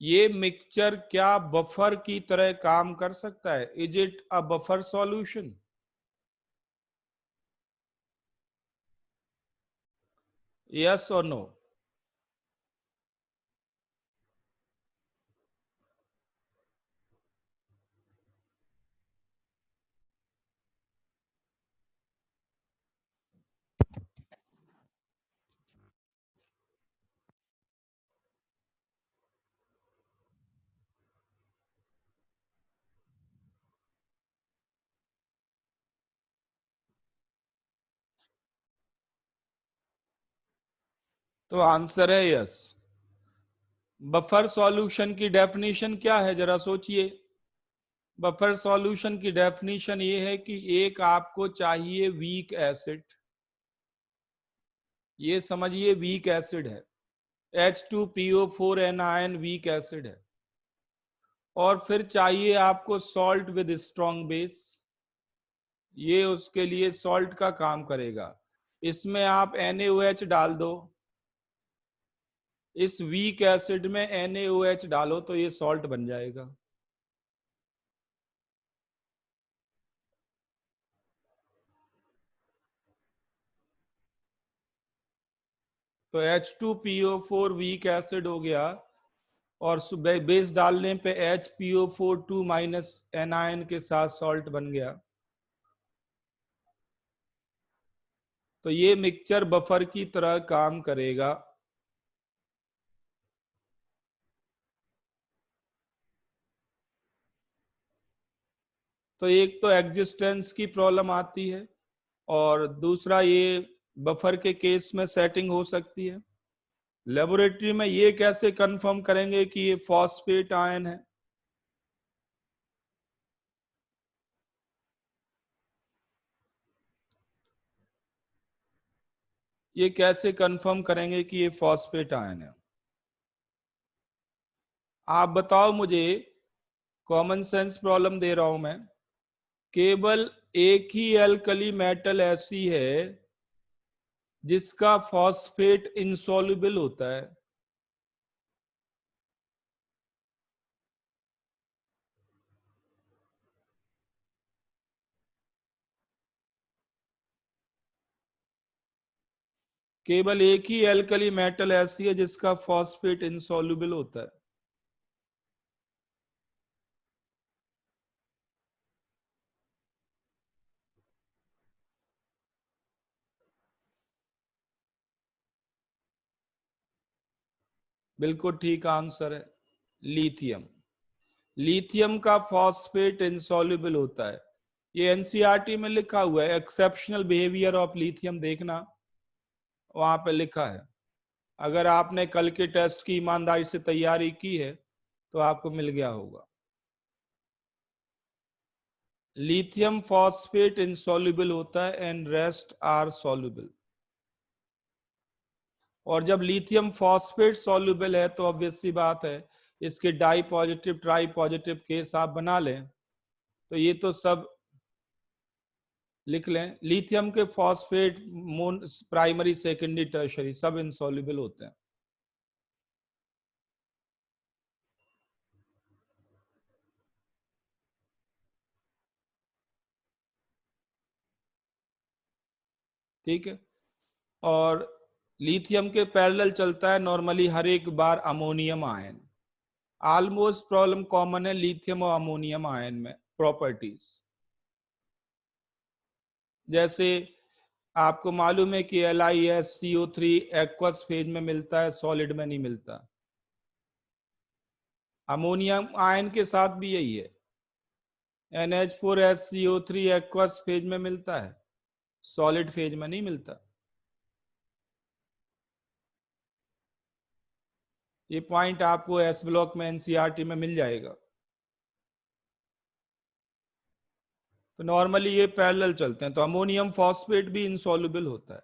ये मिक्सचर क्या बफर की तरह काम कर सकता है? Is it a buffer solution? Yes और नो? तो आंसर है यस। बफर सॉल्यूशन की डेफिनेशन क्या है जरा सोचिए। बफर सॉल्यूशन की डेफिनेशन ये है कि एक आपको चाहिए वीक एसिड, ये समझिए वीक एसिड है, H2PO4 एनायन वीक एसिड है, और फिर चाहिए आपको सॉल्ट विद स्ट्रॉन्ग बेस, ये उसके लिए सॉल्ट का काम करेगा। इसमें आप NaOH डाल दो, इस वीक एसिड में NaOH डालो तो ये सॉल्ट बन जाएगा। तो H2PO4 वीक एसिड हो गया, और बेस डालने पे HPO4 माइनस एनायन के साथ सॉल्ट बन गया। तो ये मिक्सचर बफर की तरह काम करेगा। तो एक तो एग्जिस्टेंस की प्रॉब्लम आती है, और दूसरा ये बफर के केस में सेटिंग हो सकती है। लेबोरेटरी में ये कैसे कंफर्म करेंगे कि ये फॉस्फेट आयन है? ये कैसे कंफर्म करेंगे कि ये फॉस्फेट आयन है? आप बताओ मुझे, कॉमन सेंस प्रॉब्लम दे रहा हूं मैं। केवल एक ही एल्कली मेटल ऐसी है जिसका फॉस्फेट इंसॉल्युबल होता है। केवल एक ही एल्कली मेटल ऐसी है जिसका फॉस्फेट इंसॉल्युबल होता है। बिल्कुल ठीक आंसर है, लिथियम। लिथियम का फॉस्फेट इंसॉल्युबल होता है। ये एनसीईआरटी में लिखा हुआ है, एक्सेप्शनल बिहेवियर ऑफ लिथियम, देखना वहां पे लिखा है। अगर आपने कल के टेस्ट की ईमानदारी से तैयारी की है तो आपको मिल गया होगा। लिथियम फॉस्फेट इंसॉल्युबल होता है एंड रेस्ट आर सॉल्युबल। और जब लिथियम फॉस्फेट सॉल्युबल है तो ऑब्वियस सी बात है इसके di positive tri positive case आप बना लें। तो ये तो सब लिख लें, लिथियम के फॉस्फेट प्राइमरी सेकेंडरी टर्शरी सब इंसॉल्युबल होते हैं। ठीक है। और लिथियम के पैरेलल चलता है नॉर्मली हर एक बार ammonium ion. Almost problem common है लिथियम और अमोनियम आयन में प्रॉपर्टीज। जैसे आपको मालूम है कि LiSCO3 एक्वस फेज में मिलता है, सॉलिड में नहीं मिलता। अमोनियम आयन के साथ भी यही है, NH4SCO3 एक्वस फेज में मिलता है, सॉलिड फेज में नहीं मिलता। ये पॉइंट आपको एस ब्लॉक में एनसीईआरटी में मिल जाएगा। तो नॉर्मली ये पैरेलल चलते हैं, तो अमोनियम फॉस्फेट भी इनसॉल्युबल होता है।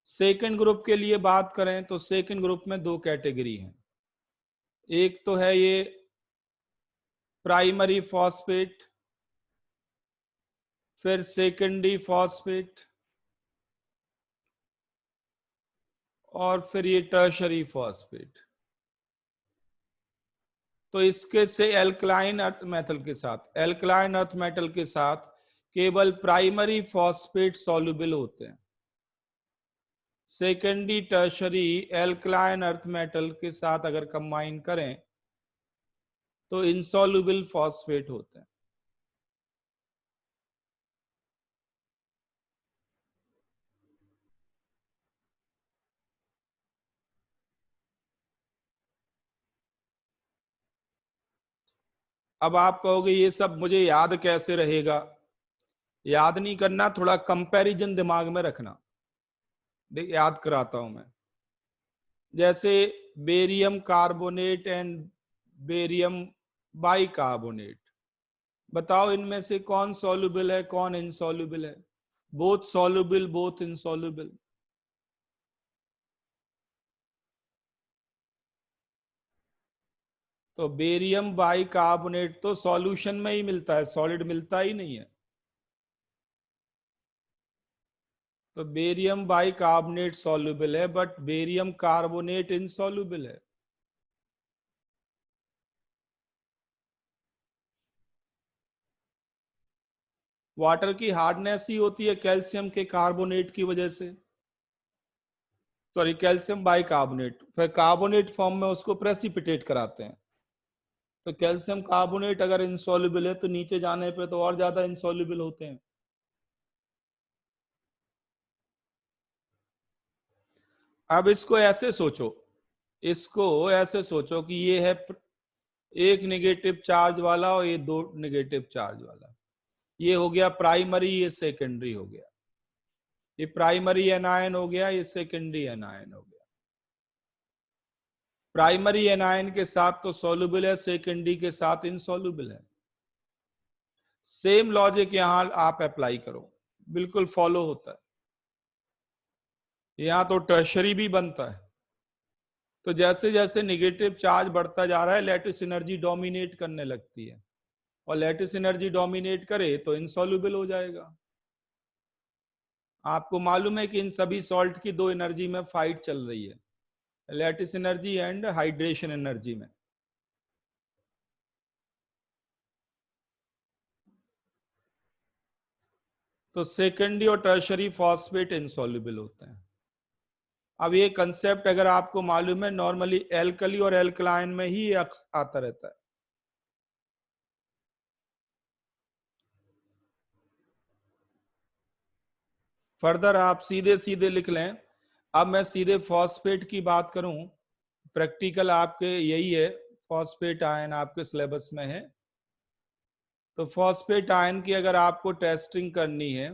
सेकेंड ग्रुप के लिए बात करें तो सेकेंड ग्रुप में दो कैटेगरी हैं। एक तो है ये प्राइमरी फॉस्फेट, फिर सेकेंडरी फॉस्फेट, और फिर ये टर्शरी फॉस्फेट। तो इसके से एल्कलाइन अर्थ मेटल के साथ केवल प्राइमरी फॉस्फेट सॉल्युबल होते हैं। Secondary tertiary alkaline earth metal के साथ अगर कंबाइन करें तो इनसॉल्युबल फॉस्फेट होते हैं। अब आप कहोगे ये सब मुझे याद कैसे रहेगा? याद नहीं करना, थोड़ा कंपैरिजन दिमाग में रखना। देख याद कराता हूं मैं। जैसे barium carbonate and barium bicarbonate, बताओ इनमें से कौन सॉल्युबल है कौन इनसॉल्युबल है? Both soluble both insoluble. तो बेरियम बाइकार्बोनेट तो सॉल्यूशन में ही मिलता है, सॉलिड मिलता ही नहीं है। तो बेरियम बाइकार्बोनेट सॉल्युबल है बट बेरियम कार्बोनेट इनसॉल्युबल है। वाटर की हार्डनेस ही होती है कैल्शियम के कार्बोनेट की वजह से, सॉरी कैल्शियम बाइकार्बोनेट, फिर कार्बोनेट फॉर्म में उसको प्रेसिपिटेट कराते हैं। तो कैल्शियम कार्बोनेट अगर इनसॉल्युबल है तो नीचे जाने पे तो और ज्यादा इनसॉल्युबल होते हैं। अब इसको ऐसे सोचो, इसको ऐसे सोचो कि ये है एक नेगेटिव चार्ज वाला और ये दो नेगेटिव चार्ज वाला। ये हो गया प्राइमरी, ये सेकेंडरी हो गया। ये प्राइमरी एनायन हो गया, ये सेकेंडरी एनायन हो गया। प्राइमरी एनायन के साथ तो सॉल्युबल है, सेकेंडरी के साथ इनसॉल्युबल है। सेम लॉजिक यहां आप अप्लाई करो, बिल्कुल फॉलो होता है। यहां तो टर्शरी भी बनता है। तो जैसे जैसे नेगेटिव चार्ज बढ़ता जा रहा है लैटिस एनर्जी डोमिनेट करने लगती है, और लैटिस एनर्जी डोमिनेट करे तो इनसॉल्युबल हो जाएगा। आपको मालूम है कि इन सभी सॉल्ट की दो एनर्जी में फाइट चल रही है, lattice energy and hydration energy में। तो सेकेंडरी और टर्शरी फॉस्फेट इनसॉल्युबल होते हैं। अब ये कंसेप्ट अगर आपको मालूम है, नॉर्मली एल्कली और एल्कलाइन में ही आता रहता है। फर्दर आप सीधे सीधे लिख लें। अब मैं सीधे फॉस्फेट की बात करूं, प्रैक्टिकल आपके यही है, फॉस्फेट आयन आपके सिलेबस में है। तो फॉस्फेट आयन की अगर आपको टेस्टिंग करनी है,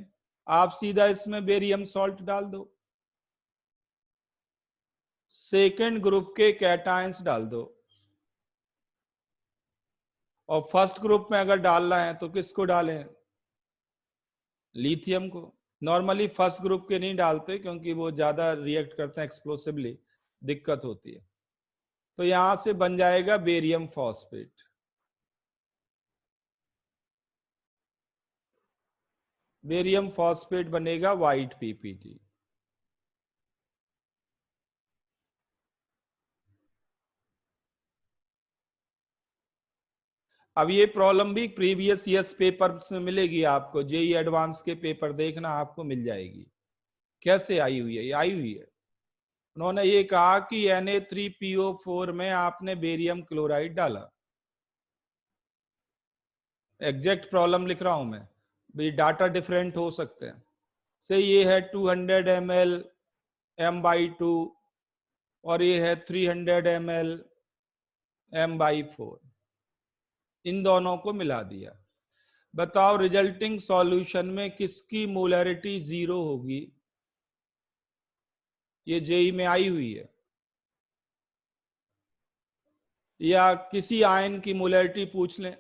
आप सीधा इसमें बेरियम सॉल्ट डाल दो, सेकेंड ग्रुप के कैटायंस डाल दो, और फर्स्ट ग्रुप में अगर डालना है तो किसको डालें? लिथियम को। नॉर्मली फर्स्ट ग्रुप के नहीं डालते क्योंकि वो ज्यादा रिएक्ट करते हैं एक्सप्लोसिवली, दिक्कत होती है। तो यहां से बन जाएगा बेरियम फॉस्फेट। बेरियम फॉस्फेट बनेगा वाइट पीपीटी। अब ये प्रॉब्लम भी प्रीवियस ईयर्स पेपर में मिलेगी आपको, जेई एडवांस के पेपर देखना आपको मिल जाएगी। कैसे आई हुई है? ये आई हुई है, उन्होंने ये कहा कि Na3PO4 में आपने बेरियम क्लोराइड डाला। एग्जैक्ट प्रॉब्लम लिख रहा हूं मैं, भाई डाटा डिफरेंट हो सकते हैं। से ये है 200 ml M/2 और ये है 300 ml M/4, इन दोनों को मिला दिया। बताओ रिजल्टिंग सॉल्यूशन में किसकी मोलैरिटी 0 होगी? ये जेई में आई हुई है। या किसी आयन की मोलैरिटी पूछ लें।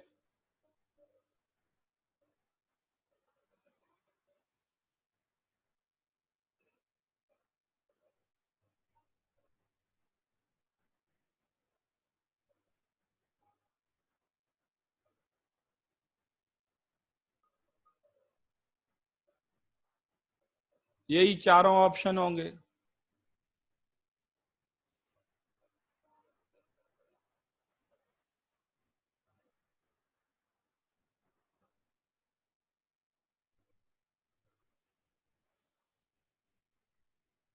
यही चारों ऑप्शन होंगे।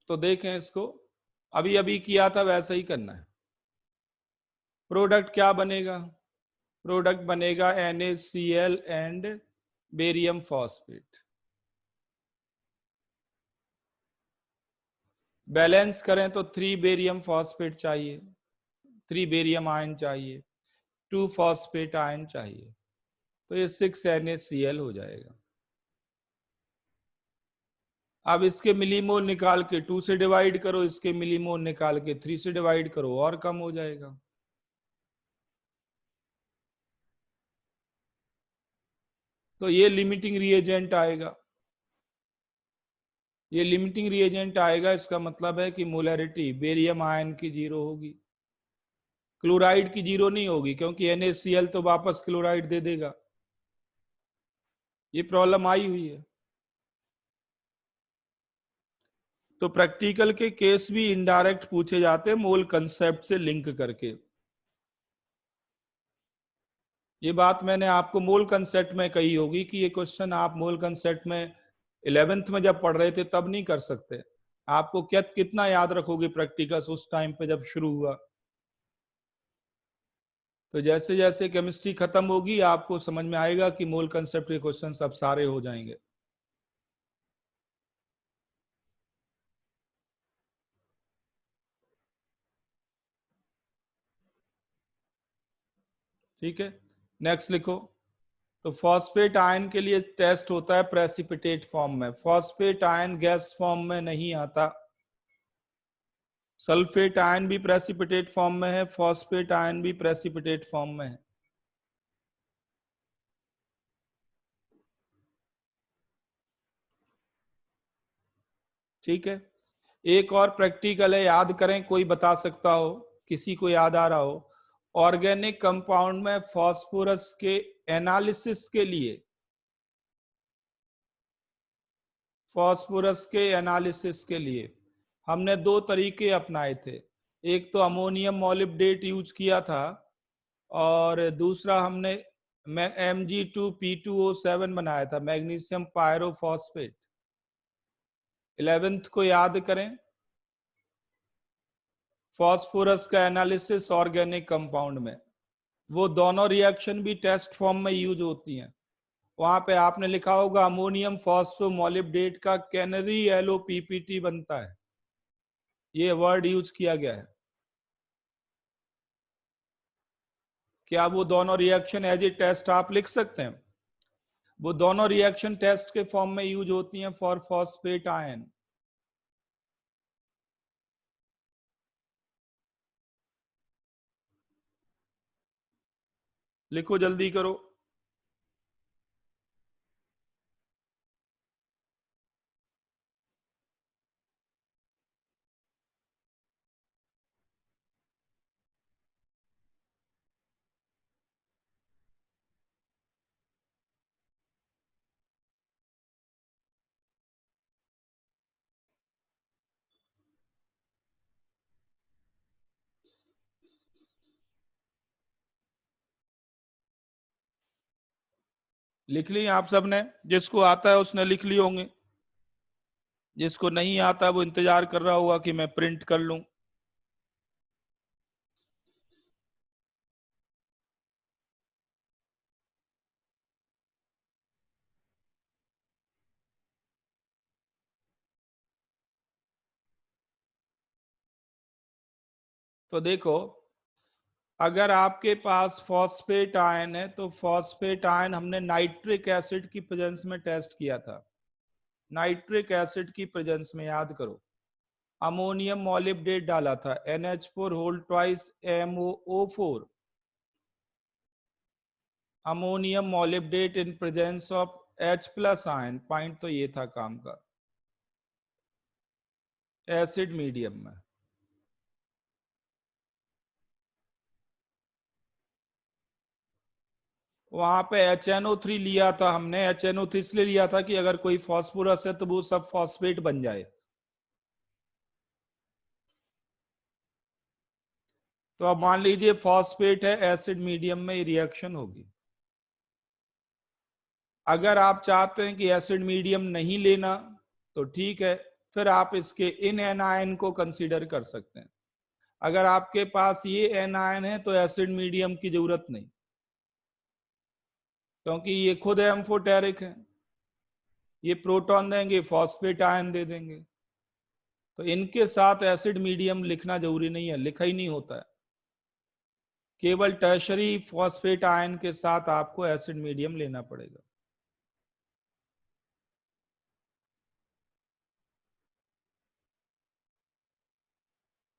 तो देखें इसको, अभी अभी किया था वैसा ही करना है। प्रोडक्ट क्या बनेगा? प्रोडक्ट बनेगा NaCl and barium phosphate. Balance करें तो 3 बेरियम फॉस्फेट चाहिए, 3 बेरियम आयन चाहिए, 2 फॉस्फेट आयन चाहिए, तो ये 6 NaCl हो जाएगा। अब इसके मिलीमोल निकाल के 2 से डिवाइड करो, इसके मिलीमोल निकाल के 3 से डिवाइड करो, और कम हो जाएगा। तो ये लिमिटिंग रिएजेंट आएगा, ये लिमिटिंग रिएजेंट आएगा। इसका मतलब है कि मोलैरिटी बेरियम आयन की 0 होगी, क्लोराइड की 0 नहीं होगी, क्योंकि NaCl तो वापस क्लोराइड दे देगा। ये प्रॉब्लम आई हुई है। तो प्रैक्टिकल के केस भी इनडायरेक्ट पूछे जाते हैं मोल कंसेप्ट से लिंक करके। ये बात मैंने आपको मोल कंसेप्ट में कही होगी कि ये क्वेश्चन आप मोल कंसेप्ट में 11th में जब पढ़ रहे थे तब नहीं कर सकते। आपको क्या कितना याद रखोगे प्रैक्टिकल्स उस टाइम पे जब शुरू हुआ। तो जैसे जैसे केमिस्ट्री खत्म होगी आपको समझ में आएगा कि मोल कंसेप्ट के क्वेश्चन सब सारे हो जाएंगे। ठीक है, नेक्स्ट लिखो। तो फॉस्फेट आयन के लिए टेस्ट होता है प्रेसिपिटेट फॉर्म में, फॉस्फेट आयन गैस फॉर्म में नहीं आता। सल्फेट आयन भी प्रेसिपिटेट फॉर्म में है, फॉस्फेट आयन भी प्रेसिपिटेट फॉर्म में है। ठीक है, एक और प्रैक्टिकल है, याद करें, कोई बता सकता हो, किसी को याद आ रहा हो। ऑर्गेनिक कंपाउंड में फास्फोरस के एनालिसिस के लिए, फास्फोरस के एनालिसिस के लिए हमने 2 तरीके अपनाए थे। एक तो अमोनियम मॉलिब्डेट यूज किया था, और दूसरा हमने Mg2P2O7 बनाया था, मैग्नीशियम पायरोफॉस्फेट। 11th को याद करें, फास्फोरस का एनालिसिस ऑर्गेनिक कंपाउंड में, वो दोनों रिएक्शन भी टेस्ट फॉर्म में यूज होती हैं। वहां पे आपने लिखा होगा अमोनियम फॉस्फोमोलिब्डेट का कैनरी LOPPT बनता है, ये वर्ड यूज किया गया है। क्या वो दोनों रिएक्शन एज ए टेस्ट आप लिख सकते हैं? वो दोनों रिएक्शन टेस्ट के फॉर्म में यूज होती हैं फॉर फॉस्फेट आयन। लिखो, जल्दी करो। लिख ली आप सबने? जिसको आता है उसने लिख ली होंगे। जिसको नहीं आता वो इंतजार कर रहा होगा कि मैं प्रिंट कर लूं। तो देखो, अगर आपके पास फॉस्फेट आयन है तो फॉस्फेट आयन हमने नाइट्रिक एसिड की प्रेजेंस में टेस्ट किया था। नाइट्रिक एसिड की प्रेजेंस में याद करो, अमोनियम मॉलिब्डेट डाला था, NH4 whole twice MOO4, ammonium molybdate in presence of H plus ion. Point तो ये था काम का, एसिड मीडियम में। वहां पे HNO3 लिया था हमने। HNO3 इसलिए लिया था कि अगर कोई फॉस्फोरस है तो वो सब फॉस्फेट बन जाए। तो अब मान लीजिए फॉस्फेट है, एसिड मीडियम में रिएक्शन होगी। अगर आप चाहते हैं कि एसिड मीडियम नहीं लेना तो ठीक है, फिर आप इसके इन एनायन को कंसीडर कर सकते हैं। अगर आपके पास ये एनायन है तो एसिड मीडियम की जरूरत नहीं, क्योंकि ये खुद एम्फोटेरिक है, ये प्रोटॉन देंगे, फॉस्फेट आयन दे देंगे। तो इनके साथ एसिड मीडियम लिखना जरूरी नहीं है, लिखा ही नहीं होता है। केवल टर्शरी फॉस्फेट आयन के साथ आपको एसिड मीडियम लेना पड़ेगा।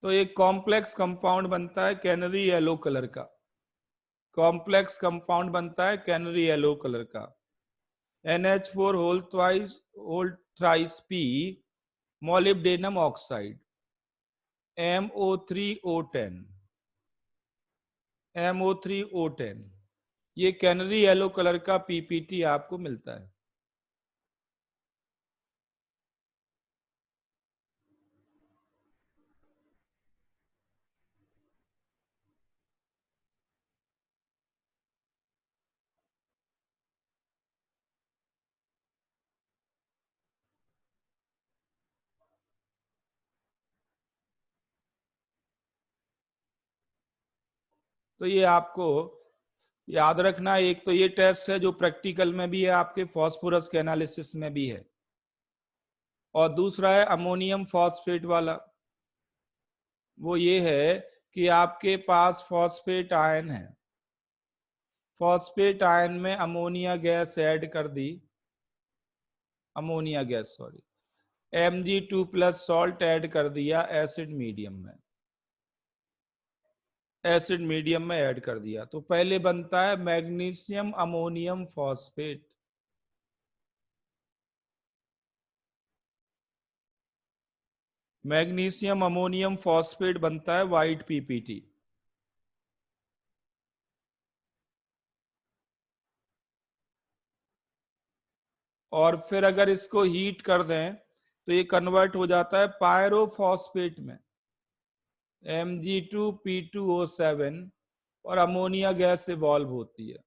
तो एक कॉम्प्लेक्स कंपाउंड बनता है कैनरी येलो कलर का, कॉम्प्लेक्स कंपाउंड बनता है कैनरी येलो कलर का, NH4 whole thrice P molybdenum oxide MO3O10, MO3O10, ये कैनरी येलो कलर का PPT आपको मिलता है। तो ये आपको याद रखना, एक तो ये टेस्ट है जो प्रैक्टिकल में भी है, आपके फॉस्फोरस के एनालिसिस में भी है, और दूसरा है अमोनियम फॉस्फेट वाला। वो ये है कि आपके पास फॉस्फेट आयन है, फॉस्फेट आयन में अमोनिया गैस ऐड कर दी, ammonia gas sorry, Mg2+ salt add कर दिया एसिड मीडियम में, एसिड मीडियम में ऐड कर दिया, तो पहले बनता है magnesium ammonium phosphate. Magnesium ammonium phosphate बनता है वाइट PPT। और फिर अगर इसको हीट कर दें तो ये कन्वर्ट हो जाता है पायरोफॉस्फेट में, Mg2P2O7, और अमोनिया गैस इवॉल्व होती है।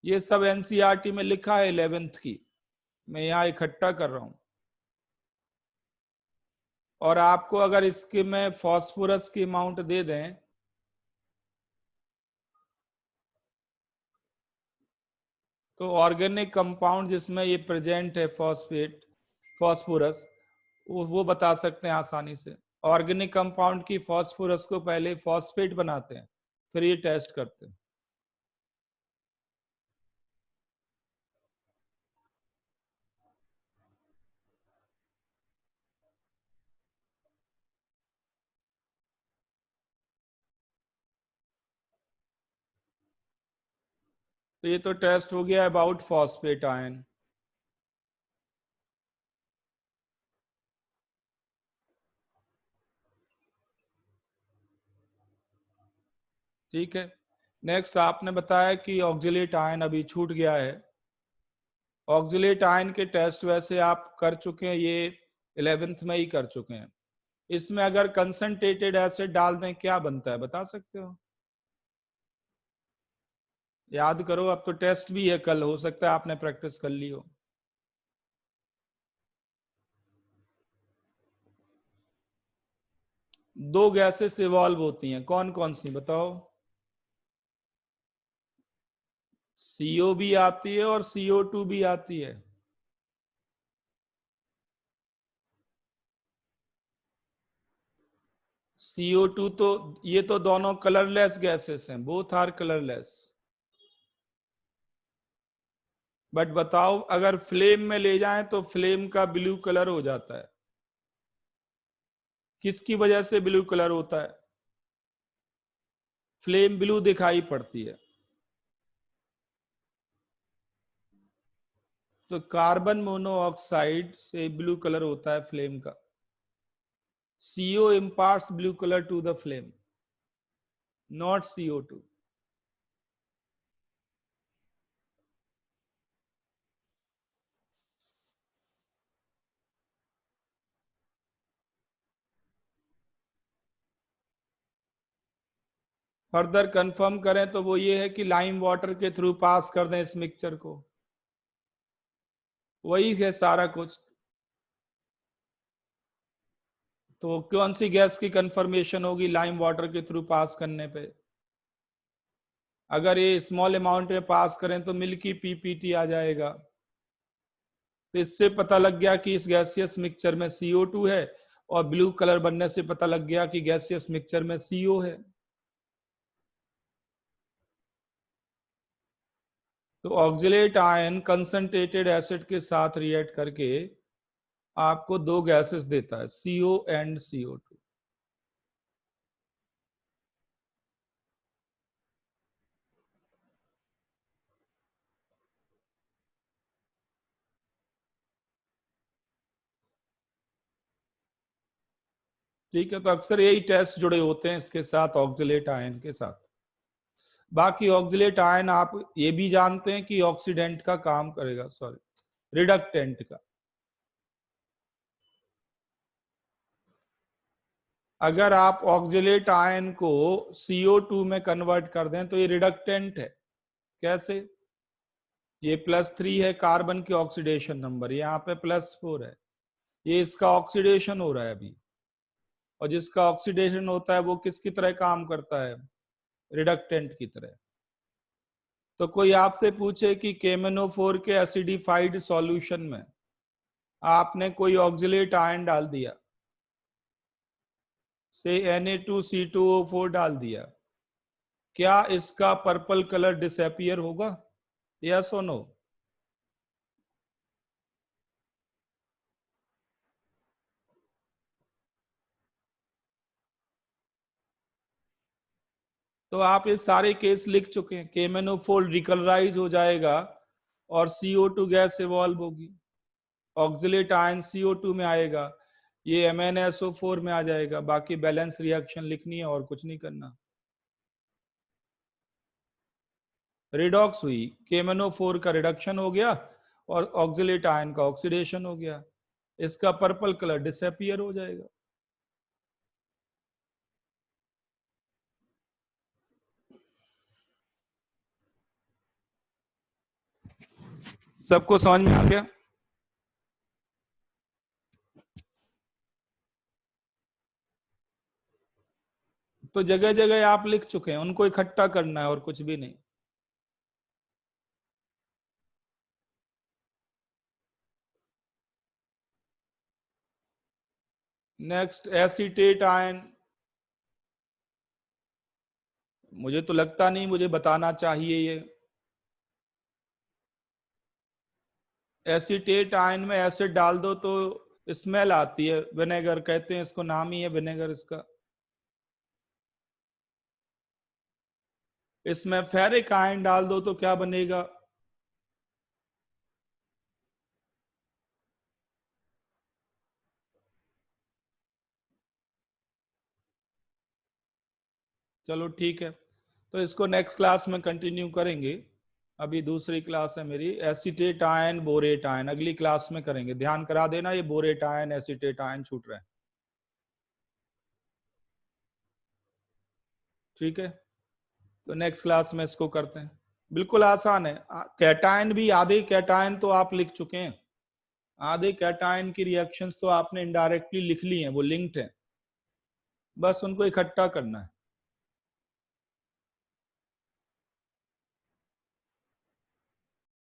ये सब NCERT में लिखा है 11th की, मैं यहाँ इकट्ठा कर रहा हूं। और आपको अगर इसके में फॉस्फोरस की अमाउंट दे दें तो ऑर्गेनिक कंपाउंड जिसमें ये प्रेजेंट है फॉस्फेट, फॉस्फोरस, वो बता सकते हैं आसानी से। ऑर्गेनिक कंपाउंड की फॉस्फोरस को पहले फॉस्फेट बनाते हैं, फिर ये टेस्ट करते हैं। तो ये तो टेस्ट हो गया अबाउट फॉस्फेट आयन। ठीक है, नेक्स्ट आपने बताया कि ऑक्जिलेट आयन अभी छूट गया है। ऑक्जिलेट आयन के टेस्ट वैसे आप कर चुके हैं, ये 11th में ही कर चुके हैं। इसमें अगर कंसंट्रेटेड एसिड डाल दें क्या बनता है, बता सकते हो? याद करो, अब तो टेस्ट भी है, कल हो सकता है आपने प्रैक्टिस कर ली हो। दो गैसेस इवॉल्व होती हैं, कौन कौन सी बताओ? CO भी आती है और CO2 भी आती है। CO2 तो, ये तो दोनों कलरलेस गैसेस हैं, बोथ आर कलरलेस। बट बताओ अगर फ्लेम में ले जाएं तो फ्लेम का ब्लू कलर हो जाता है। किसकी वजह से ब्लू कलर होता है? फ्लेम ब्लू दिखाई पड़ती है। तो कार्बन मोनोऑक्साइड से ब्लू कलर होता है फ्लेम का। CO imparts blue color to the flame, not CO2. Further confirm करें तो वो ये है कि लाइम वाटर के थ्रू पास कर दें इस मिक्सचर को, वही है सारा कुछ। तो कौन सी गैस की कंफर्मेशन होगी लाइम वाटर के थ्रू पास करने पे? अगर ये स्मॉल अमाउंट में पास करें तो मिल्की PPT आ जाएगा। तो इससे पता लग गया कि इस गैसियस मिक्सचर में CO2 है, और ब्लू कलर बनने से पता लग गया कि गैसियस मिक्सचर में CO है। तो ऑक्जिलेट आयन कंसंट्रेटेड एसिड के साथ रिएक्ट करके आपको दो गैसेस देता है, CO एंड CO2। ठीक है, तो अक्सर यही टेस्ट जुड़े होते हैं इसके साथ, ऑक्जिलेट आयन के साथ। बाकी ऑक्जिलेट आयन आप ये भी जानते हैं कि ऑक्सीडेंट का काम करेगा, सॉरी रिडक्टेंट का। अगर आप ऑक्जिलेट आयन को CO2 में कन्वर्ट कर दें तो ये रिडक्टेंट है। कैसे? ये +3 है कार्बन की ऑक्सीडेशन नंबर, यहाँ पे +4 है, ये इसका ऑक्सीडेशन हो रहा है अभी। और जिसका ऑक्सीडेशन होता है वो किसकी तरह काम करता है? रिडक्टेंट की तरह। तो कोई आपसे पूछे कि KMnO4 के एसिडिफाइड सॉल्यूशन में आपने कोई ऑक्जिलेट आयन डाल दिया, से Na2C2O4 डाल दिया, क्या इसका पर्पल कलर डिसअपियर होगा? यस और नो? तो आप ये सारे केस लिख चुके हैं। KMnO4 डिकलराइज हो जाएगा और CO2 गैस इवॉल्व होगी, ऑक्जिलेट आयन CO2 में आएगा, ये MnSO4 में आ जाएगा। बाकी बैलेंस रिएक्शन लिखनी है और कुछ नहीं करना। रिडॉक्स हुई, KMnO4 का रिडक्शन हो गया और ऑक्जिलेट आयन का ऑक्सीडेशन हो गया, इसका पर्पल कलर डिसअपियर हो जाएगा। सबको समझ में आ गया? तो जगह जगह आप लिख चुके हैं, उनको इकट्ठा करना है और कुछ भी नहीं। Next acetate ion. मुझे तो लगता नहीं मुझे बताना चाहिए ये। एसीटेट आयन में एसिड डाल दो तो स्मेल आती है, विनेगर कहते हैं इसको, नाम ही है विनेगर इसका। इसमें फेरिक आयन डाल दो तो क्या बनेगा? चलो ठीक है, तो इसको नेक्स्ट क्लास में कंटिन्यू करेंगे। अभी दूसरी क्लास है मेरी, एसीटेट आयन बोरेट आयन, अगली क्लास में करेंगे। ध्यान करा देना, ये बोरेट आयन एसीटेट आयन छूट रहे हैं। ठीक है, तो नेक्स्ट क्लास में इसको करते हैं। बिल्कुल आसान है। कैटायन भी, आधे कैटायन तो आप लिख चुके हैं, आधे कैटायन की रिएक्शंस तो आपने इनडायरेक्टली लिख ली हैं, वो लिंक्ड है। बस उनको इकट्ठा करना है।